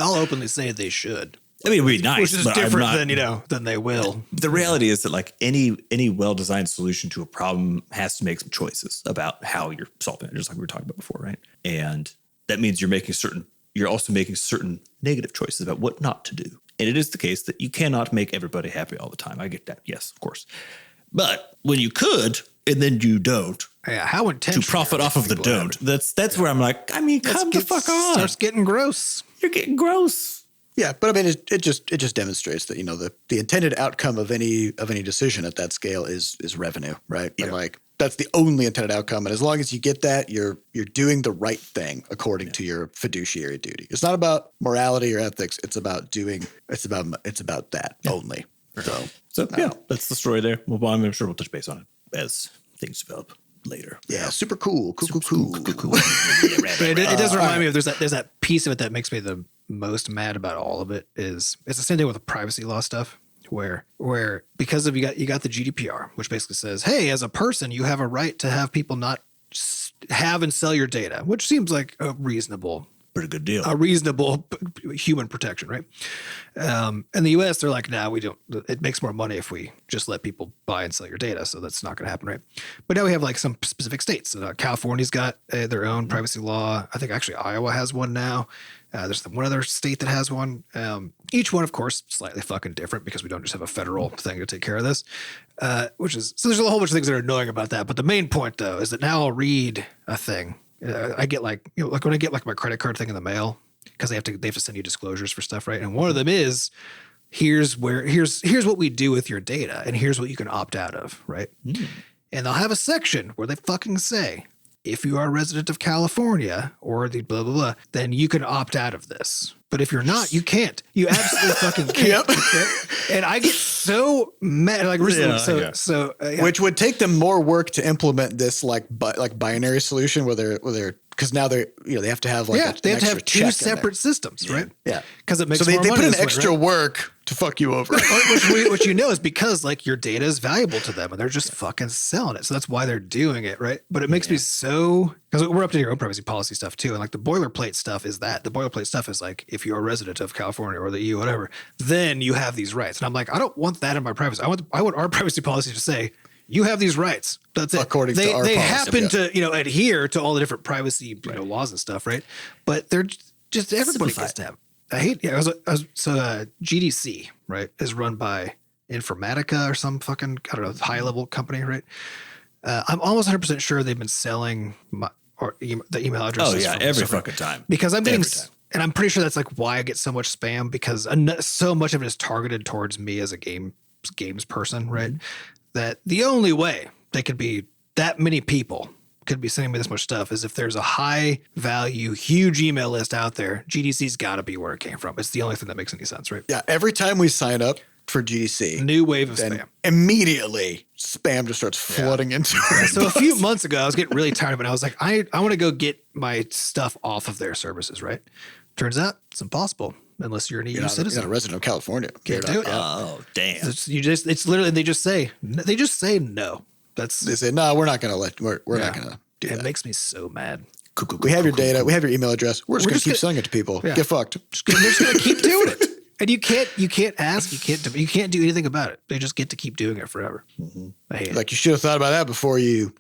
I'll openly say they should. I mean, it would be nice. Which is different than they will. The reality is that like any well-designed solution to a problem has to make some choices about how you're solving it, just like we were talking about before, right? And that means you're also making certain negative choices about what not to do. And it is the case that you cannot make everybody happy all the time. I get that. Yes, of course. But when you could, and then you don't. Yeah, how intentional. To profit off of the don't. That's where I'm like, come the fuck on. Starts getting gross. You're getting gross. Yeah, but I mean, it just demonstrates that, you know, the intended outcome of any decision at that scale is revenue, right? Yeah. And like that's the only intended outcome, and as long as you get that, you're doing the right thing according to your fiduciary duty. It's not about morality or ethics. It's about that only. So yeah, that's the story there. Well, I'm sure we'll touch base on it as things develop later. Yeah, super cool. Cool. But it does remind me of there's that piece of it that makes me the most mad about all of it is it's the same thing with the privacy law stuff where because of you got the GDPR, which basically says, hey, as a person, you have a right to have people not have and sell your data, which seems like a reasonable human protection, right? In the US, they're like, nah, we don't. It makes more money if we just let people buy and sell your data, so that's not going to happen, right? But now we have like some specific states. California's got their own privacy law. I think actually Iowa has one now. There's one other state that has one. Each one, of course, slightly fucking different because we don't just have a federal thing to take care of this. So there's a whole bunch of things that are annoying about that. But the main point, though, is that now I'll read a thing. I get like when I get like my credit card thing in the mail because they have to send you disclosures for stuff, right? And one of them is here's what we do with your data and here's what you can opt out of, right? And they'll have a section where they fucking say, if you are a resident of California or the blah, blah, blah, then you can opt out of this. But if you're not, you can't. You absolutely fucking can't. Right? And I get so mad. Like recently, which would take them more work to implement this like binary solution where they're because now they have to have like they have to have two separate systems, right? Yeah, because it makes so they more money put in this way, extra work to fuck you over. which you know is because like your data is valuable to them and they're just fucking selling it. So that's why they're doing it, right? But it makes me so because we're up to your own privacy policy stuff too, and like the boilerplate stuff is that the boilerplate stuff is like if you're a resident of California or the EU, whatever, then you have these rights. And I'm like, I don't want that in my privacy. I want our privacy policy to say you have these rights. That's it. According to our they policy, happen to adhere to all the different privacy laws and stuff, right? But they're just everybody gets to have. I hate. Yeah, GDC, right, is run by Informatica or some fucking high level company, right? I'm almost 100% sure they've been selling the email addresses. Oh yeah, every fucking time. Because I'm getting. And I'm pretty sure that's like why I get so much spam because so much of it is targeted towards me as a games person, right? That the only way they could be that many people could be sending me this much stuff is if there's a high value, huge email list out there. GDC's got to be where it came from. It's the only thing that makes any sense, right? Yeah. Every time we sign up for GDC, new wave of spam. Immediately, spam just starts flooding into it. So a few months ago, I was getting really tired of it. I was like, I want to go get my stuff off of their services, right? Turns out it's impossible unless you're an EU citizen. You're not a resident of California. Can't do it. Oh, damn. It's literally, they just say no. They say, no, we're not going to we're not going to do that. It makes me so mad. We have your data. We have your email address. We're just going to keep selling it to people. Yeah. Get fucked. They're just going to keep doing it. And you can't ask, you can't do anything about it. They just get to keep doing it forever. I hate it. Like you should have thought about that before you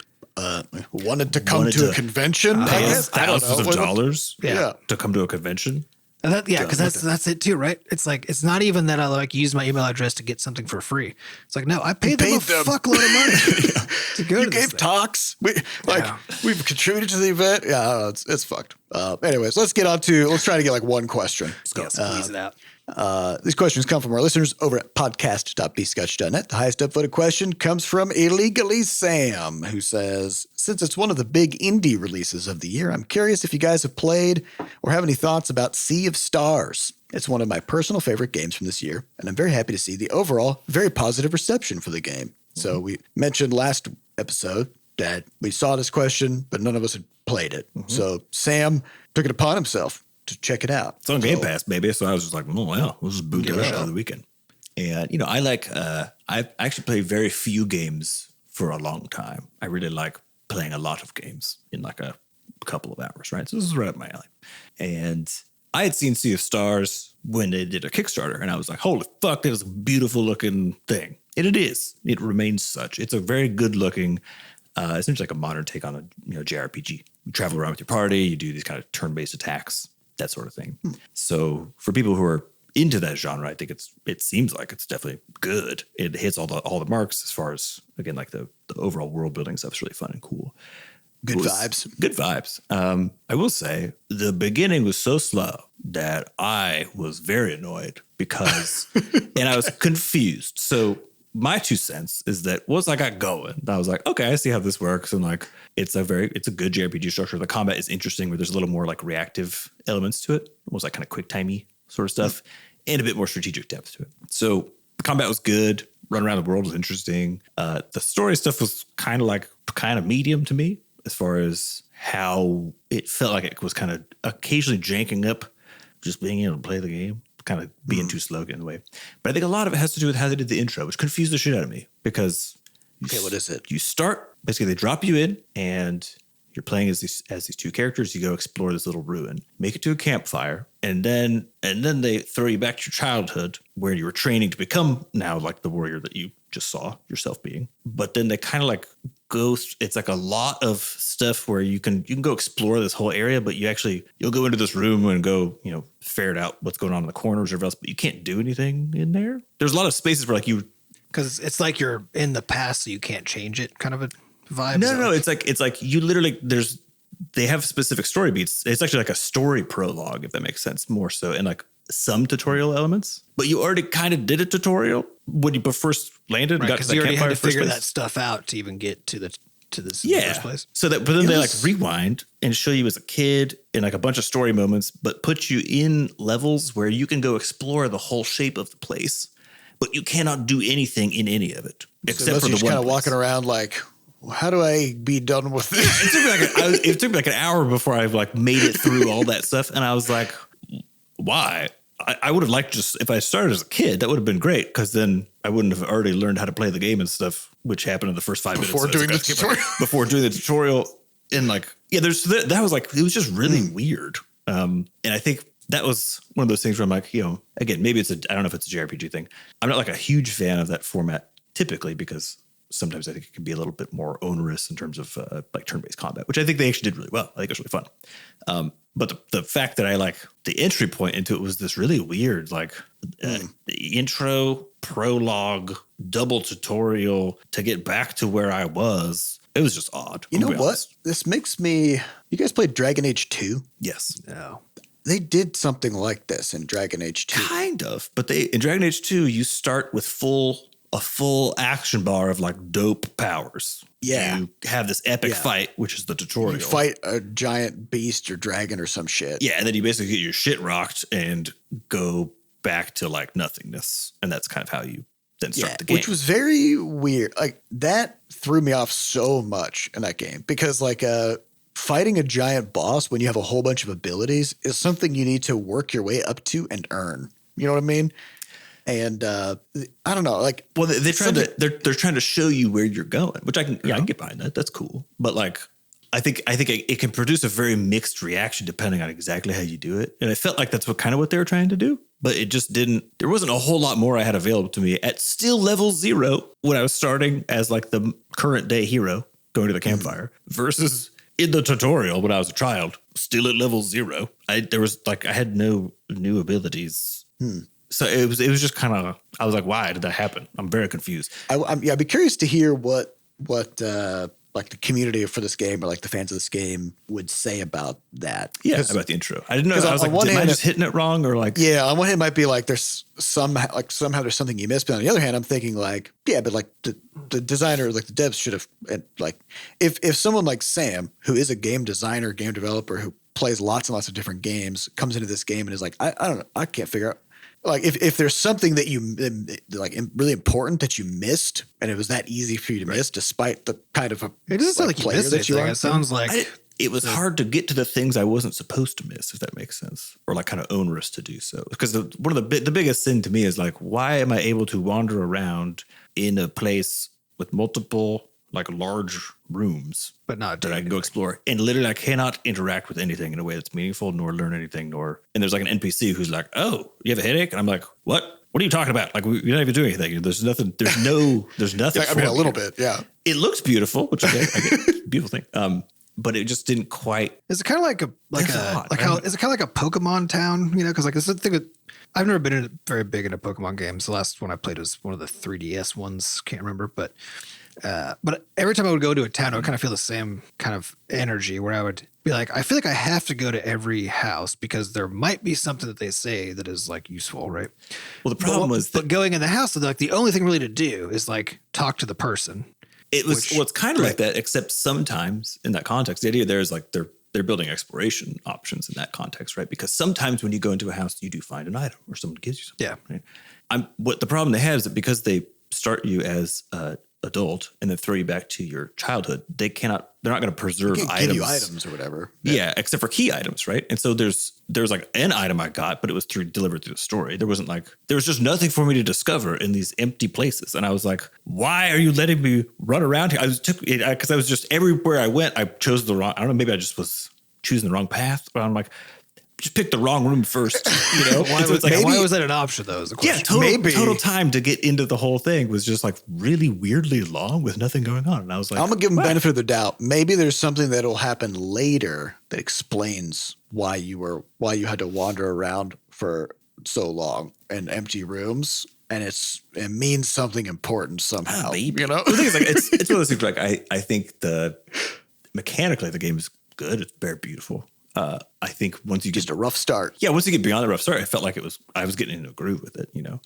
wanted to come to a convention. Pay us thousands of dollars to come to a convention. Because that's it too, right? It's like it's not even that I like use my email address to get something for free. It's like no, I paid them a fuckload of money to go. You gave talks. We've contributed to the event. Yeah, it's fucked. Anyways, let's try to get like one question. Let's squeeze it out. These questions come from our listeners over at podcast.bscotch.net. The highest upvoted question comes from Ilegally Sam, who says, since it's one of the big indie releases of the year, I'm curious if you guys have played or have any thoughts about Sea of Stars. It's one of my personal favorite games from this year, and I'm very happy to see the overall very positive reception for the game. So we mentioned last episode that we saw this question, but none of us had played it. So Sam took it upon himself to check it out. It's on Game Pass, baby. So I was just like, oh, wow, we'll just boot that out of the weekend. And, I actually play very few games for a long time. I really like playing a lot of games in like a couple of hours, right? So this is right up my alley. And I had seen Sea of Stars when they did a Kickstarter, and I was like, holy fuck, that is a beautiful looking thing. And it is. It remains such. It's a very good looking, essentially like a modern take on a JRPG. You travel around with your party, you do these kind of turn-based attacks, that sort of thing. So for people who are into that genre, I think it seems like it's definitely good. It hits all the marks as far as, again, like the overall world building stuff is really fun and cool. Good vibes. Good vibes. I will say the beginning was so slow that I was very annoyed because, and I was confused. So my 2 cents is that once I got going, I was like, okay, I see how this works. And like, it's a good JRPG structure. The combat is interesting where there's a little more like reactive elements to it. Almost like kind of quick timey sort of stuff and a bit more strategic depth to it. So the combat was good. Run around the world was interesting. The story stuff was kind of medium to me as far as how it felt like it was kind of occasionally janking up just being able to play the game. Kind of being too slow in the way. But I think a lot of it has to do with how they did the intro, which confused the shit out of me because what is it? You start, basically they drop you in and you're playing as these 2 characters. You go explore this little ruin, make it to a campfire, and then they throw you back to your childhood where you were training to become now like the warrior that you just saw yourself being. But then they kind of like it's like a lot of stuff where you can go explore this whole area, but you'll go into this room and go, ferret out what's going on in the corners or else, but you can't do anything in there. There's a lot of spaces where like because it's like you're in the past, so you can't change it, kind of a vibe. No. It's like you literally they have specific story beats. It's actually like a story prologue, if that makes sense, more so, and like some tutorial elements. But you already kind of did a tutorial when you first landed, right? Because you already had to figure place. that stuff out to even get to this in the first place. So that, but then they like rewind and show you as a kid in like a bunch of story moments, but put you in levels where you can go explore the whole shape of the place, but you cannot do anything in any of it except for the one. Kind of walking around like, how do I be done with this? It took me like an hour before I like made it through all that stuff, and I was like, why? I would have liked if I started as a kid, that would have been great because then I wouldn't have already learned how to play the game and stuff, which happened in the first 5 minutes. Before doing the tutorial. Before doing the tutorial. And like, yeah, that was like, it was just really weird. And I think that was one of those things where I'm like, again, maybe I don't know if it's a JRPG thing. I'm not like a huge fan of that format typically because sometimes I think it can be a little bit more onerous in terms of like turn-based combat, which I think they actually did really well. I think it was really fun. But the fact that I like the entry point into it was this really weird, like the intro, prologue, double tutorial to get back to where I was. It was just odd. You know what? This makes me. You guys played Dragon Age 2? Yes. No. They did something like this in Dragon Age 2. Kind of, but in Dragon Age 2, you start with a full action bar of like dope powers. Yeah. You have this epic fight, which is the tutorial. You fight a giant beast or dragon or some shit. Yeah. And then you basically get your shit rocked and go back to like nothingness. And that's kind of how you then start the game. Which was very weird. Like that threw me off so much in that game because like fighting a giant boss when you have a whole bunch of abilities is something you need to work your way up to and earn. You know what I mean? And I don't know, like, well, they're trying to show you where you're going, which I can get behind that. That's cool. But like, I think it can produce a very mixed reaction depending on exactly how you do it. And I felt like that's what they were trying to do, but it just didn't. There wasn't a whole lot more I had available to me at still level 0 when I was starting as like the current day hero going to the campfire versus in the tutorial when I was a child, still at level 0. I had no new abilities. So it was just kind of, I was like, why did that happen? I'm very confused. I'd be curious to hear what like the community for this game or like the fans of this game would say about that. Yeah, about the intro. I didn't know. I was like, am I just hitting it wrong or like? Yeah, on one hand, it might be like there's somehow there's something you missed, but on the other hand, I'm thinking like, yeah, but like the designer, like the devs should have like if someone like Sam, who is a game designer, game developer who plays lots and lots of different games, comes into this game and is like, I don't know, I can't figure out. Like if there's something that you like really important that you missed and it was that easy for you to miss despite the kind of it doesn't sound like you missed that you are. It sounds like it was hard to get to the things I wasn't supposed to miss, if that makes sense, or like kind of onerous to do so. Because one of the biggest sin to me is like, why am I able to wander around in a place with multiple like large rooms, but not that I can go explore, and literally I cannot interact with anything in a way that's meaningful, nor learn anything, and there's like an NPC who's like, "Oh, you have a headache," and I'm like, "What? What are you talking about? Like, we're not even doing anything. There's nothing. There's nothing." I mean, a little bit, yeah. It looks beautiful, which I get beautiful thing. But it just didn't quite. Is it kind of like is it kind of like a Pokemon town? You know, because like this is the thing that I've never been very big into Pokemon games. The last one I played was one of the 3DS ones. Can't remember, but But every time I would go to a town, I would kind of feel the same kind of energy where I would be like, I feel like I have to go to every house because there might be something that they say that is like useful, right? Well, the problem was but going in the house, like the only thing really to do is like talk to the person. It was it's kind of like that, except sometimes in that context, the idea there is like they're building exploration options in that context, right? Because sometimes when you go into a house, you do find an item or someone gives you something. Yeah. Right? What the problem they have is that because they start you as an adult and then throw you back to your childhood, they're not going to preserve items. Give you items or whatever. Yeah, except for key items, right? And so there's like an item I got, but it was delivered through the story. There was just nothing for me to discover in these empty places. And I was like, why are you letting me run around here? Because I was just everywhere I went, I chose the wrong, I don't know, maybe I just was choosing the wrong path, but I'm like, just pick the wrong room first, you know? Why was that an option though? Yeah, total time to get into the whole thing was just like really weirdly long with nothing going on. And I was like, I'm gonna give them benefit of the doubt. Maybe there's something that'll happen later that explains why you had to wander around for so long in empty rooms, and it means something important somehow. Maybe. You know, the thing is, like, it's one of those things. Like I think mechanically the game is good. It's very beautiful. I think once you just a rough start. Yeah, once you get beyond the rough start, I felt like I was getting into a groove with it, you know.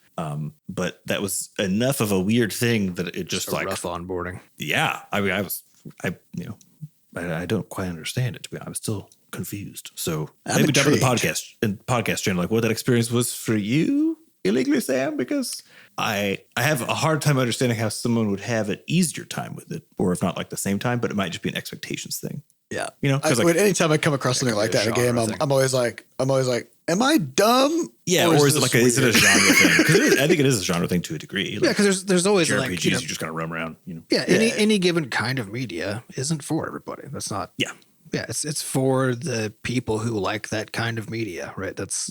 But that was enough of a weird thing that it just like rough onboarding. Yeah, I mean, I don't quite understand it. To be honest, I'm still confused. So maybe jump in the podcast channel, like what that experience was for you, Illegally Sam, because I have a hard time understanding how someone would have an easier time with it, or if not like the same time, but it might just be an expectations thing. Yeah. You know, anytime I come across something like that in a game, I'm always like, am I dumb? Yeah. Or is it a genre thing? Because I think it is a genre thing to a degree. Like, yeah. Because there's always RPGs, like, you just kind of roam around, you know? Yeah. Any given kind of media isn't for everybody. That's not. Yeah. Yeah. It's for the people who like that kind of media, right? That's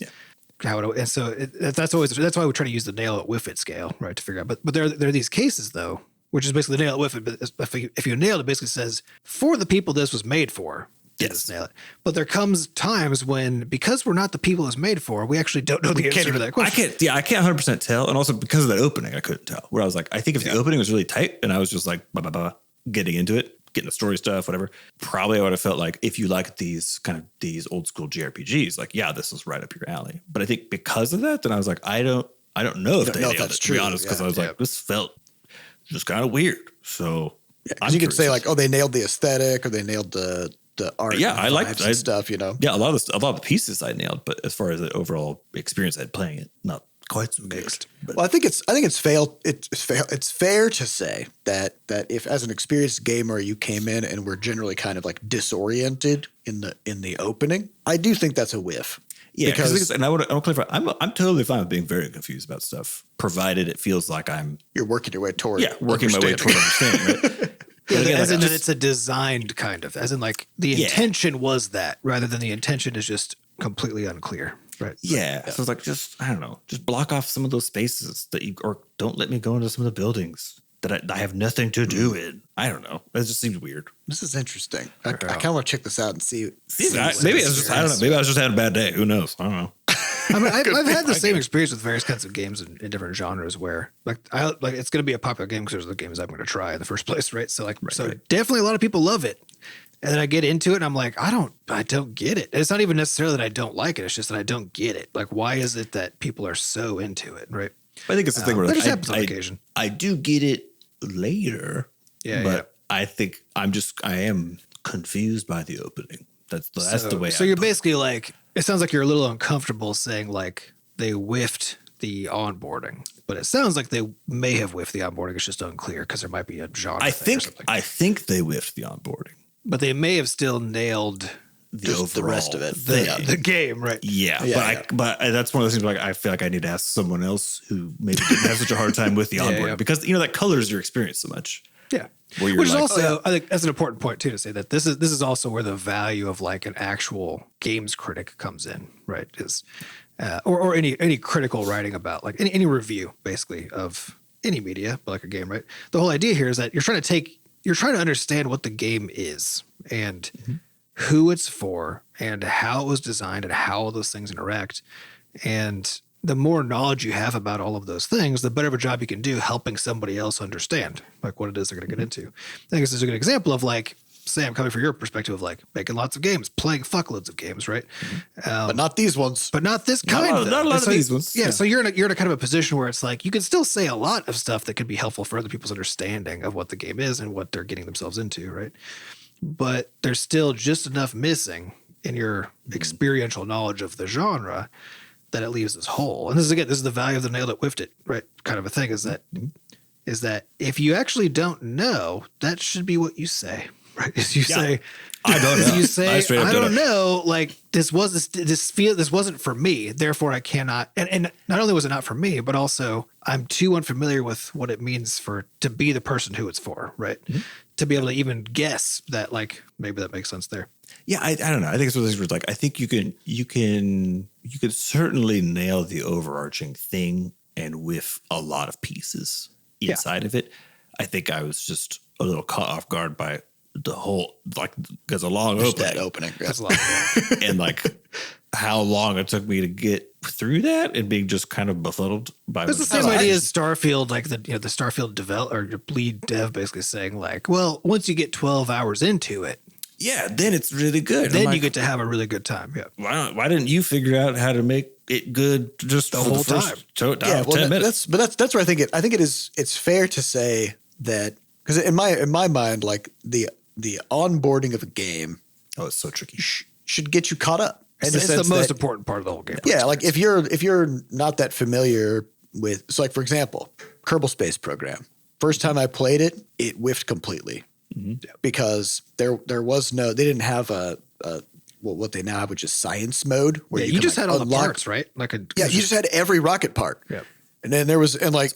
how it, and so that's why we try to use the nail it whiff it scale, right? To figure out, but there are these cases though, which is basically nail it whiff it. But if you nail it, basically says for the people this was made for. Yes, nail it. But there comes times when, because we're not the people it's made for, we actually don't know the answer to that question. I can't 100% tell, and also because of that opening, I couldn't tell. Where I was like, I think if the opening was really tight, and I was just like, getting into it, getting the story stuff, whatever, probably I would have felt like if you like these old school JRPGs, like this is right up your alley. But I think because of that, then I was like, I don't know if they nailed it, to be honest, because I was like, this felt just kind of weird. So you could say like, oh, they nailed the aesthetic, or they nailed the art. Yeah, I liked stuff, you know. Yeah, a lot of the pieces I nailed, but as far as the overall experience I had playing it, not quite so mixed. Well, I think it's fair to say that if as an experienced gamer you came in and were generally kind of like disoriented in the opening, I do think that's a whiff. Yeah, because I want to clarify. I'm totally fine with being very confused about stuff, provided it feels like you're working your way toward working my way toward understanding. Right? Yeah, again, as in that it's a designed kind of, as in like the intention was that, rather than the intention is just completely unclear. Right. Yeah. So it's like, I don't know, just block off some of those spaces or don't let me go into some of the buildings that I have nothing to do in. I don't know. It just seems weird. This is interesting. I kind of want to check this out and see. Maybe I don't know. Maybe I was just having a bad day. Who knows? I don't know. I mean, I've had the same experience with various kinds of games in different genres where it's going to be a popular game because there's the games I'm going to try in the first place, right? So definitely a lot of people love it, and then I get into it and I'm like, I don't get it. And it's not even necessarily that I don't like it; it's just that I don't get it. Like, why is it that people are so into it, right? I think it's the thing where happens on occasion. I do get it later, but I think I am confused by the opening. That's the way. So you're basically like, it sounds like you're a little uncomfortable saying like they whiffed the onboarding, but it sounds like they may have whiffed the onboarding. It's just unclear because there might be a genre. I think they whiffed the onboarding, but they may have still nailed the rest of it, the game, right? Yeah, but that's one of those things where I feel like I need to ask someone else who maybe didn't have such a hard time with the onboarding because that colors your experience so much. Yeah. Which is also, I think that's an important point too, to say that this is also where the value of like an actual games critic comes in, right? Is or any critical writing about like any review basically of any media, but like a game, right? The whole idea here is that you're trying to understand what the game is and who it's for and how it was designed and how all those things interact. And the more knowledge you have about all of those things, the better of a job you can do helping somebody else understand like what it is they're going to get into. I think this is a good example of like, Sam, coming from your perspective of like making lots of games, playing fuckloads of games, right? But not these ones. But not this kind. Not a lot of these ones. Yeah, so you're in a kind of a position where it's like you can still say a lot of stuff that could be helpful for other people's understanding of what the game is and what they're getting themselves into, right? But there's still just enough missing in your experiential knowledge of the genre that it leaves this hole. And this is the value of the nailed it, whiffed it, right? Kind of a thing is that if you actually don't know, that should be what you say. Right. As you say, I don't know. You say, I don't know. Like this wasn't for me. Therefore, I cannot. And not only was it not for me, but also I'm too unfamiliar with what it means to be the person who it's for. Right. Mm-hmm. To be able to even guess that, like, maybe that makes sense there. Yeah. I don't know. I think it's one of those things where, like, I think you can certainly nail the overarching thing and whiff a lot of pieces inside of it. I think I was just a little caught off guard by the whole, like, because a long opening. That's a lot. And like how long it took me to get through that and being just kind of befuddled by it's the same idea as Starfield, like the Starfield develop or your lead dev basically saying like, well, once you get 12 hours into it, then it's really good. Then you get to have a really good time. Yeah. Why didn't you figure out how to make it good just the whole time? 10 minutes. That's where I think it's fair to say that, because in my mind, like the onboarding of a game, it's so tricky, should get you caught up. And it's the most important part of the whole game. Yeah, like if you're not that familiar with, so like for example, Kerbal Space Program. First time I played it, it whiffed completely because they didn't have what they now have, which is science mode, where you just had all the parts, right? You just had every rocket part. Yeah. And then there was like,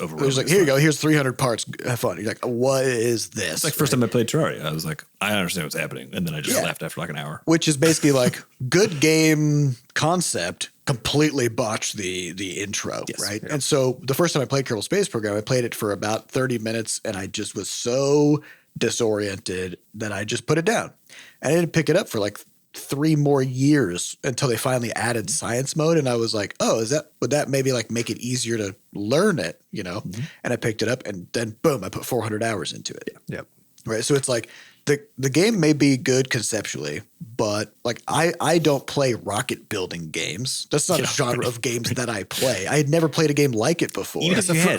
here you go, here's 300 parts, have fun. You're like, what is this? It's like first time I played Terraria, I was like, I understand what's happening. And then I just left after like an hour. Which is basically like good game concept, completely botched the intro, right? Yeah. And so the first time I played Kerbal Space Program, I played it for about 30 minutes and I just was so disoriented that I just put it down. And I didn't pick it up for like 3 more years until they finally added science mode. And I was like, would that maybe like make it easier to learn it, you know? Mm-hmm. And I picked it up and then boom, I put 400 hours into it. Yep. Right. So it's like the game may be good conceptually, but like I don't play rocket building games. That's not a genre of games that I play. I had never played a game like it before.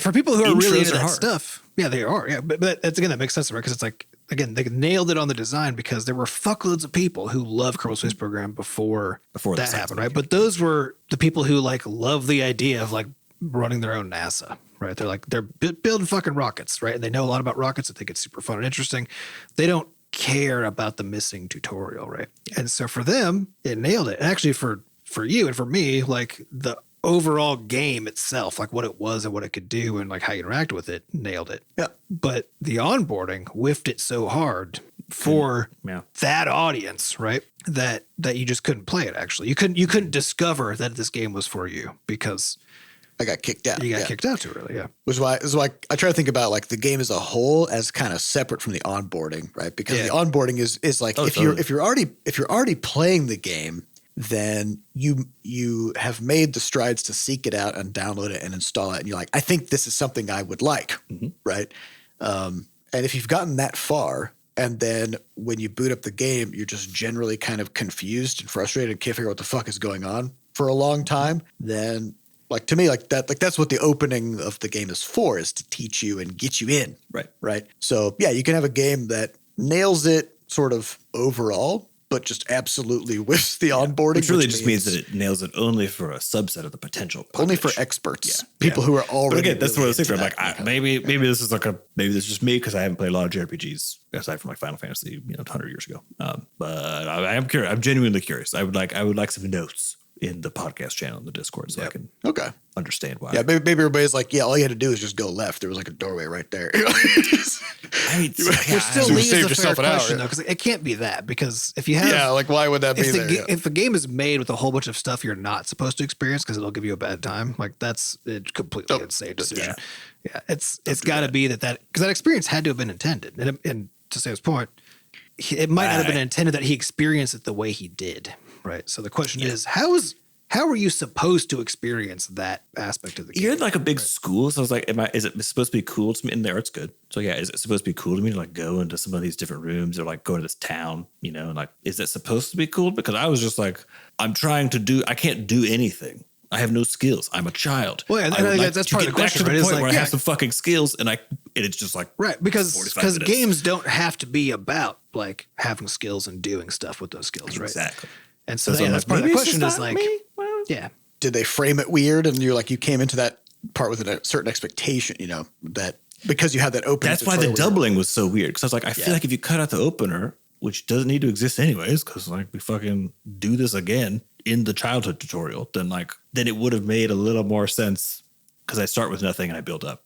For people who are really into that stuff. Yeah, they are. Yeah. But that's, again, that makes sense, right? Because it's like, again, they nailed it on the design because there were fuckloads of people who loved Kerbal Space Program before that happened, right? But those were the people who like love the idea of like running their own NASA, right? They're building fucking rockets, right? And they know a lot about rockets. I think it's super fun and interesting. They don't care about the missing tutorial, right? And so for them, it nailed it. And actually for you and for me, like the overall game itself, like what it was and what it could do and like how you interact with it, nailed it. Yeah. But the onboarding whiffed it so hard for that audience, right? That you just couldn't play it. Actually, you couldn't discover that this game was for you because I got kicked out. You got kicked out too early. Yeah. Which is why I try to think about like the game as a whole as kind of separate from the onboarding, right? Because the onboarding is like if you're already playing the game, then you have made the strides to seek it out and download it and install it. And you're like, I think this is something I would like, right? And if you've gotten that far, and then when you boot up the game, you're just generally kind of confused and frustrated and can't figure out what the fuck is going on for a long time, then like to me, like that's what the opening of the game is for, is to teach you and get you in. Right. So yeah, you can have a game that nails it sort of overall, but just absolutely whiffs the onboarding. Which really just means that it nails it only for a subset of the potential population. Only for experts. People who are already. But again, that's what I was thinking. I'm like, maybe this is maybe this is just me because I haven't played a lot of JRPGs aside from like Final Fantasy, 100 years ago. But I am curious. I'm genuinely curious. I would like some notes in the podcast channel in the Discord so I can understand why. Yeah, maybe everybody's like, yeah, all you had to do is just go left. There was like a doorway right there. I mean, which still leaves a fair question though, because it can't be that, because if you have like why would that be there? If a game is made with a whole bunch of stuff you're not supposed to experience because it'll give you a bad time, like that's a completely insane decision. Yeah, it's got to be that because that experience had to have been intended, and to Sam's point, it might not have been intended that he experienced it the way he did. Right. So the question is, how is how are you supposed to experience that aspect of the game? You're in like a big school, so I was like, is it supposed to be cool to me? And the art's good. So yeah, is it supposed to be cool to me to like go into some of these different rooms or like go to this town, you know, and like, is it supposed to be cool? Because I was just like, I can't do anything. I have no skills. I'm a child. Well, yeah, I think that's part of the question, right? To the point Like, where I have some fucking skills and it's just like, right. Because 45 minutes. games don't have to be about like having skills and doing stuff with those skills, right? Exactly. And so I'm that's like, part of the maybe it's question just is not like, me. Well, yeah. Did they frame it weird? And you're like, you came into that part with a certain expectation, you know, that because you had that opening. That's why the doubling was so weird. Because I was like, I feel like if you cut out the opener, which doesn't need to exist anyways, because like we fucking do this again in the childhood tutorial, then it would have made a little more sense because I start with nothing and I build up.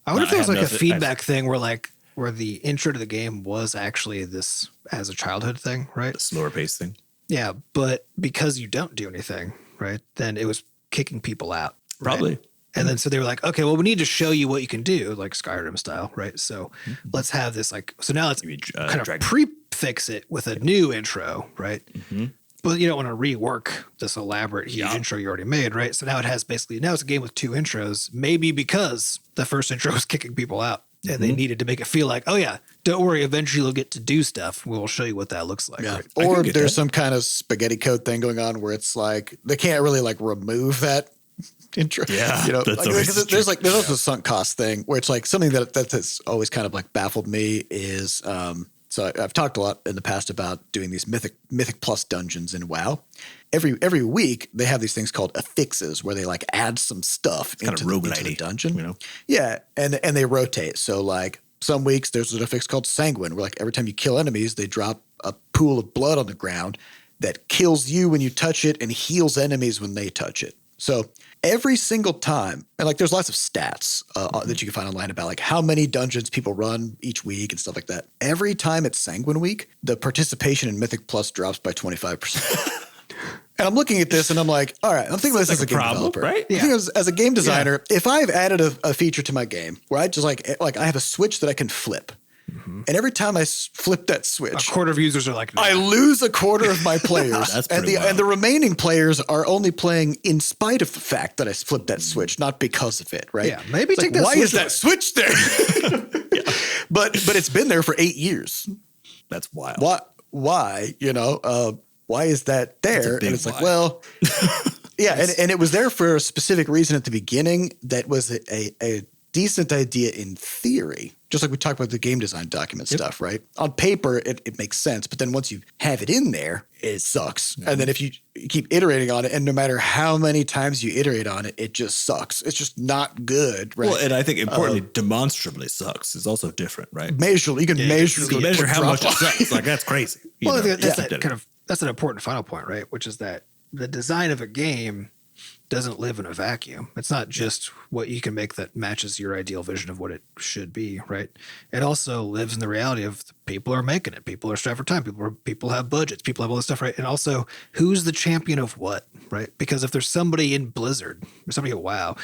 I wonder if there was like a feedback thing where the intro to the game was actually this as a childhood thing, right? The slower pace thing. Yeah, but because you don't do anything, right, then it was kicking people out. Probably. Right? And then so they were like, okay, well, we need to show you what you can do, like Skyrim style, right? So let's have this like, so now let's kind of prefix it with a new intro, right? Mm-hmm. But you don't want to rework this elaborate huge intro you already made, right? So now it's a game with two intros, maybe because the first intro was kicking people out and they needed to make it feel like, oh yeah, don't worry, eventually you'll get to do stuff. We'll show you what that looks like. Yeah. Right? Or there's some kind of spaghetti code thing going on where it's like they can't really like remove that intro. Yeah. You know, that's like, there's also a sunk cost thing where it's like something that has always kind of like baffled me is so I've talked a lot in the past about doing these Mythic Plus dungeons in WoW. Every week they have these things called affixes where they like add some stuff into the dungeon. You know? Yeah, and they rotate. So like some weeks there's an affix called Sanguine where like every time you kill enemies they drop a pool of blood on the ground that kills you when you touch it and heals enemies when they touch it. So every single time, and like there's lots of stats that you can find online about like how many dungeons people run each week and stuff like that. Every time it's Sanguine Week, the participation in Mythic Plus drops by 25%. And I'm looking at this and I'm like, all right, I'm thinking about this as a game developer. Right? Yeah. As a game designer, if I've added a feature to my game where I just like I have a switch that I can flip. And every time I flip that switch, a quarter of users are like, nah. I lose a quarter of my players. and the remaining players are only playing in spite of the fact that I flipped that switch, not because of it, right? Yeah, maybe take that why switch is that switch there? But it's been there for 8 years. That's wild. Why? You know, why is that there? And it's like, well, yeah, and it was there for a specific reason at the beginning that was a decent idea in theory, just like we talked about the game design document stuff, right? On paper, it makes sense, but then once you have it in there, it sucks. And then if you keep iterating on it, and no matter how many times you iterate on it, it just sucks. It's just not good, right? Well, and I think importantly, demonstrably sucks is also different, right? You can measure how much it sucks. Like that's crazy. Well, I think that's an important final point, right? Which is that the design of a game doesn't live in a vacuum. It's not just what you can make that matches your ideal vision of what it should be, right? It also lives in the reality of the people are making it. People are striving for time. People have budgets. People have all this stuff, right? And also, who's the champion of what, right? Because if there's somebody in Blizzard or somebody at WoW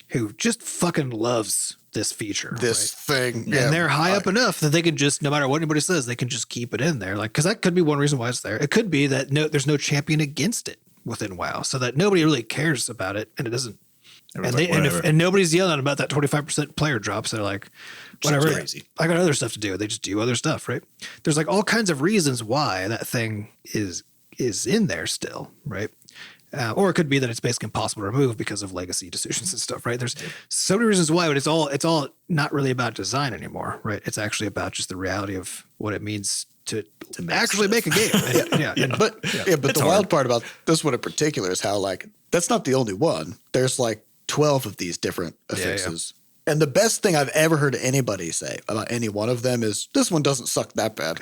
who just fucking loves this feature, this thing, and they're high up enough that they can just, no matter what anybody says, they can just keep it in there. Like, because that could be one reason why it's there. It could be that there's no champion against it within WoW, so that nobody really cares about it, and it doesn't. And nobody's yelling about that 25% player drop. So they're like, whatever. I got other stuff to do. They just do other stuff, right? There's like all kinds of reasons why that thing is in there still, right? Or it could be that it's basically impossible to remove because of legacy decisions and stuff, right? There's so many reasons why, but it's all not really about design anymore, right? It's actually about just the reality of what it means to actually make a game. But the wild part about this one in particular is how like that's not the only one. There's like 12 of these different affixes. Yeah. And the best thing I've ever heard anybody say about any one of them is this one doesn't suck that bad.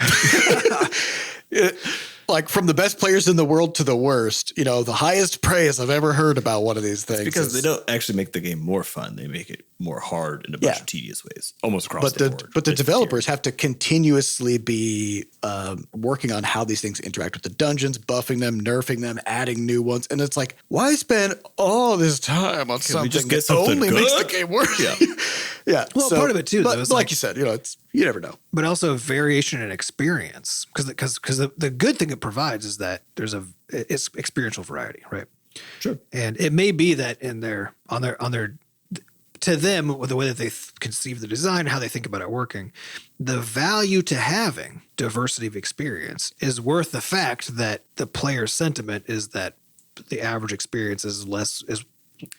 Like from the best players in the world to the worst, you know, the highest praise I've ever heard about one of these things. It's because they don't actually make the game more fun. They make it more hard in a bunch of tedious ways, almost across the board. But the developers have to continuously be working on how these things interact with the dungeons, buffing them, nerfing them, adding new ones. And it's like, why spend all this time on something that only makes the game worse? Yeah. Well, part of it too, but like you said, you know, you never know. But also variation in experience, because the good thing it provides is that it's experiential variety, right? Sure. And it may be that to them, with the way that they conceive the design, how they think about it working, the value to having diversity of experience is worth the fact that the player's sentiment is that the average experience is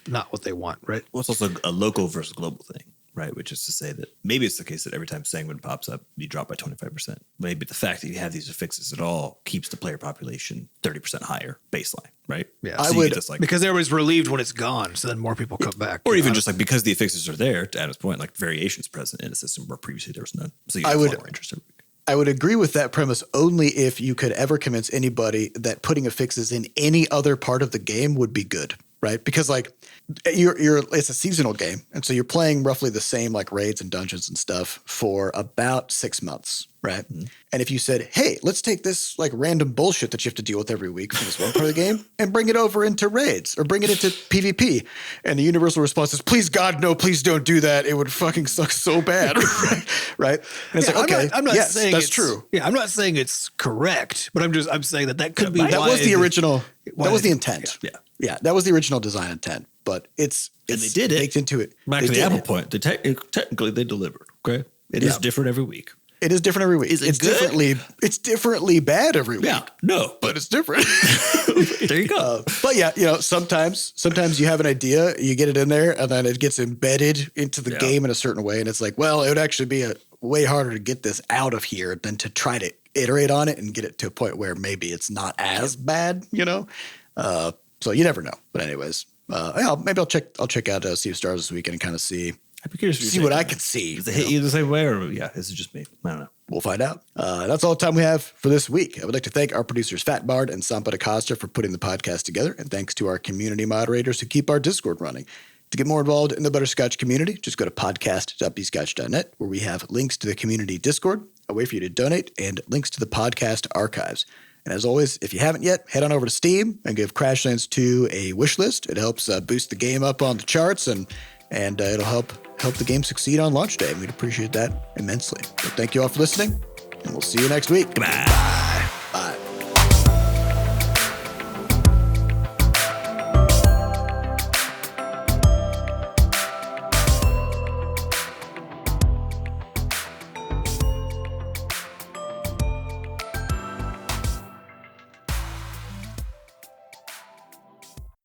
not what they want, right? Well, it's also a local versus global thing, right? Which is to say that maybe it's the case that every time Sanguine pops up, you drop by 25%. Maybe the fact that you have these affixes at all keeps the player population 30% higher baseline, right? Yeah, I would, because everybody's relieved when it's gone, so then more people come back. Or even just like because the affixes are there, to Adam's point, like variations present in a system where previously there was none. So you have a lot more interest. I would agree with that premise only if you could ever convince anybody that putting affixes in any other part of the game would be good, right? Because like it's a seasonal game, and so you're playing roughly the same like raids and dungeons and stuff for about 6 months, right? Mm-hmm. And if you said, hey, let's take this like random bullshit that you have to deal with every week from this one part of the game and bring it over into raids or bring it into PvP, and the universal response is, please God, no, please don't do that. It would fucking suck so bad, right? And it's like, okay, I'm not yes, saying that's true. Yeah, I'm not saying it's correct, but I'm saying that could be. That was the original. That was the intent. Yeah, that was the original design intent. But it's and they did it. Baked into it. Back to the Apple point. Technically, they delivered. Okay, it is different every week. It is different every week. Is it good? It's differently bad every week. Yeah, no, but it's different. There you go. But yeah, sometimes you have an idea, you get it in there, and then it gets embedded into the game in a certain way, and it's like, well, it would actually be way harder to get this out of here than to try to iterate on it and get it to a point where maybe it's not as bad, So you never know. But anyways. Maybe I'll check out Sea of Stars this weekend and kind of see what I can see. Does it hit you the same way, or is it just me? I don't know. We'll find out. That's all the time we have for this week. I would like to thank our producers Fat Bard and Sampa DaCosta for putting the podcast together, and thanks to our community moderators who keep our Discord running. To get more involved in the Butterscotch community, just go to podcast.bscotch.net, where we have links to the community Discord, a way for you to donate, and links to the podcast archives. And as always, if you haven't yet, head on over to Steam and give Crashlands 2 a wish list. It helps boost the game up on the charts, and it'll help the game succeed on launch day. And we'd appreciate that immensely. But thank you all for listening, and we'll see you next week. Bye.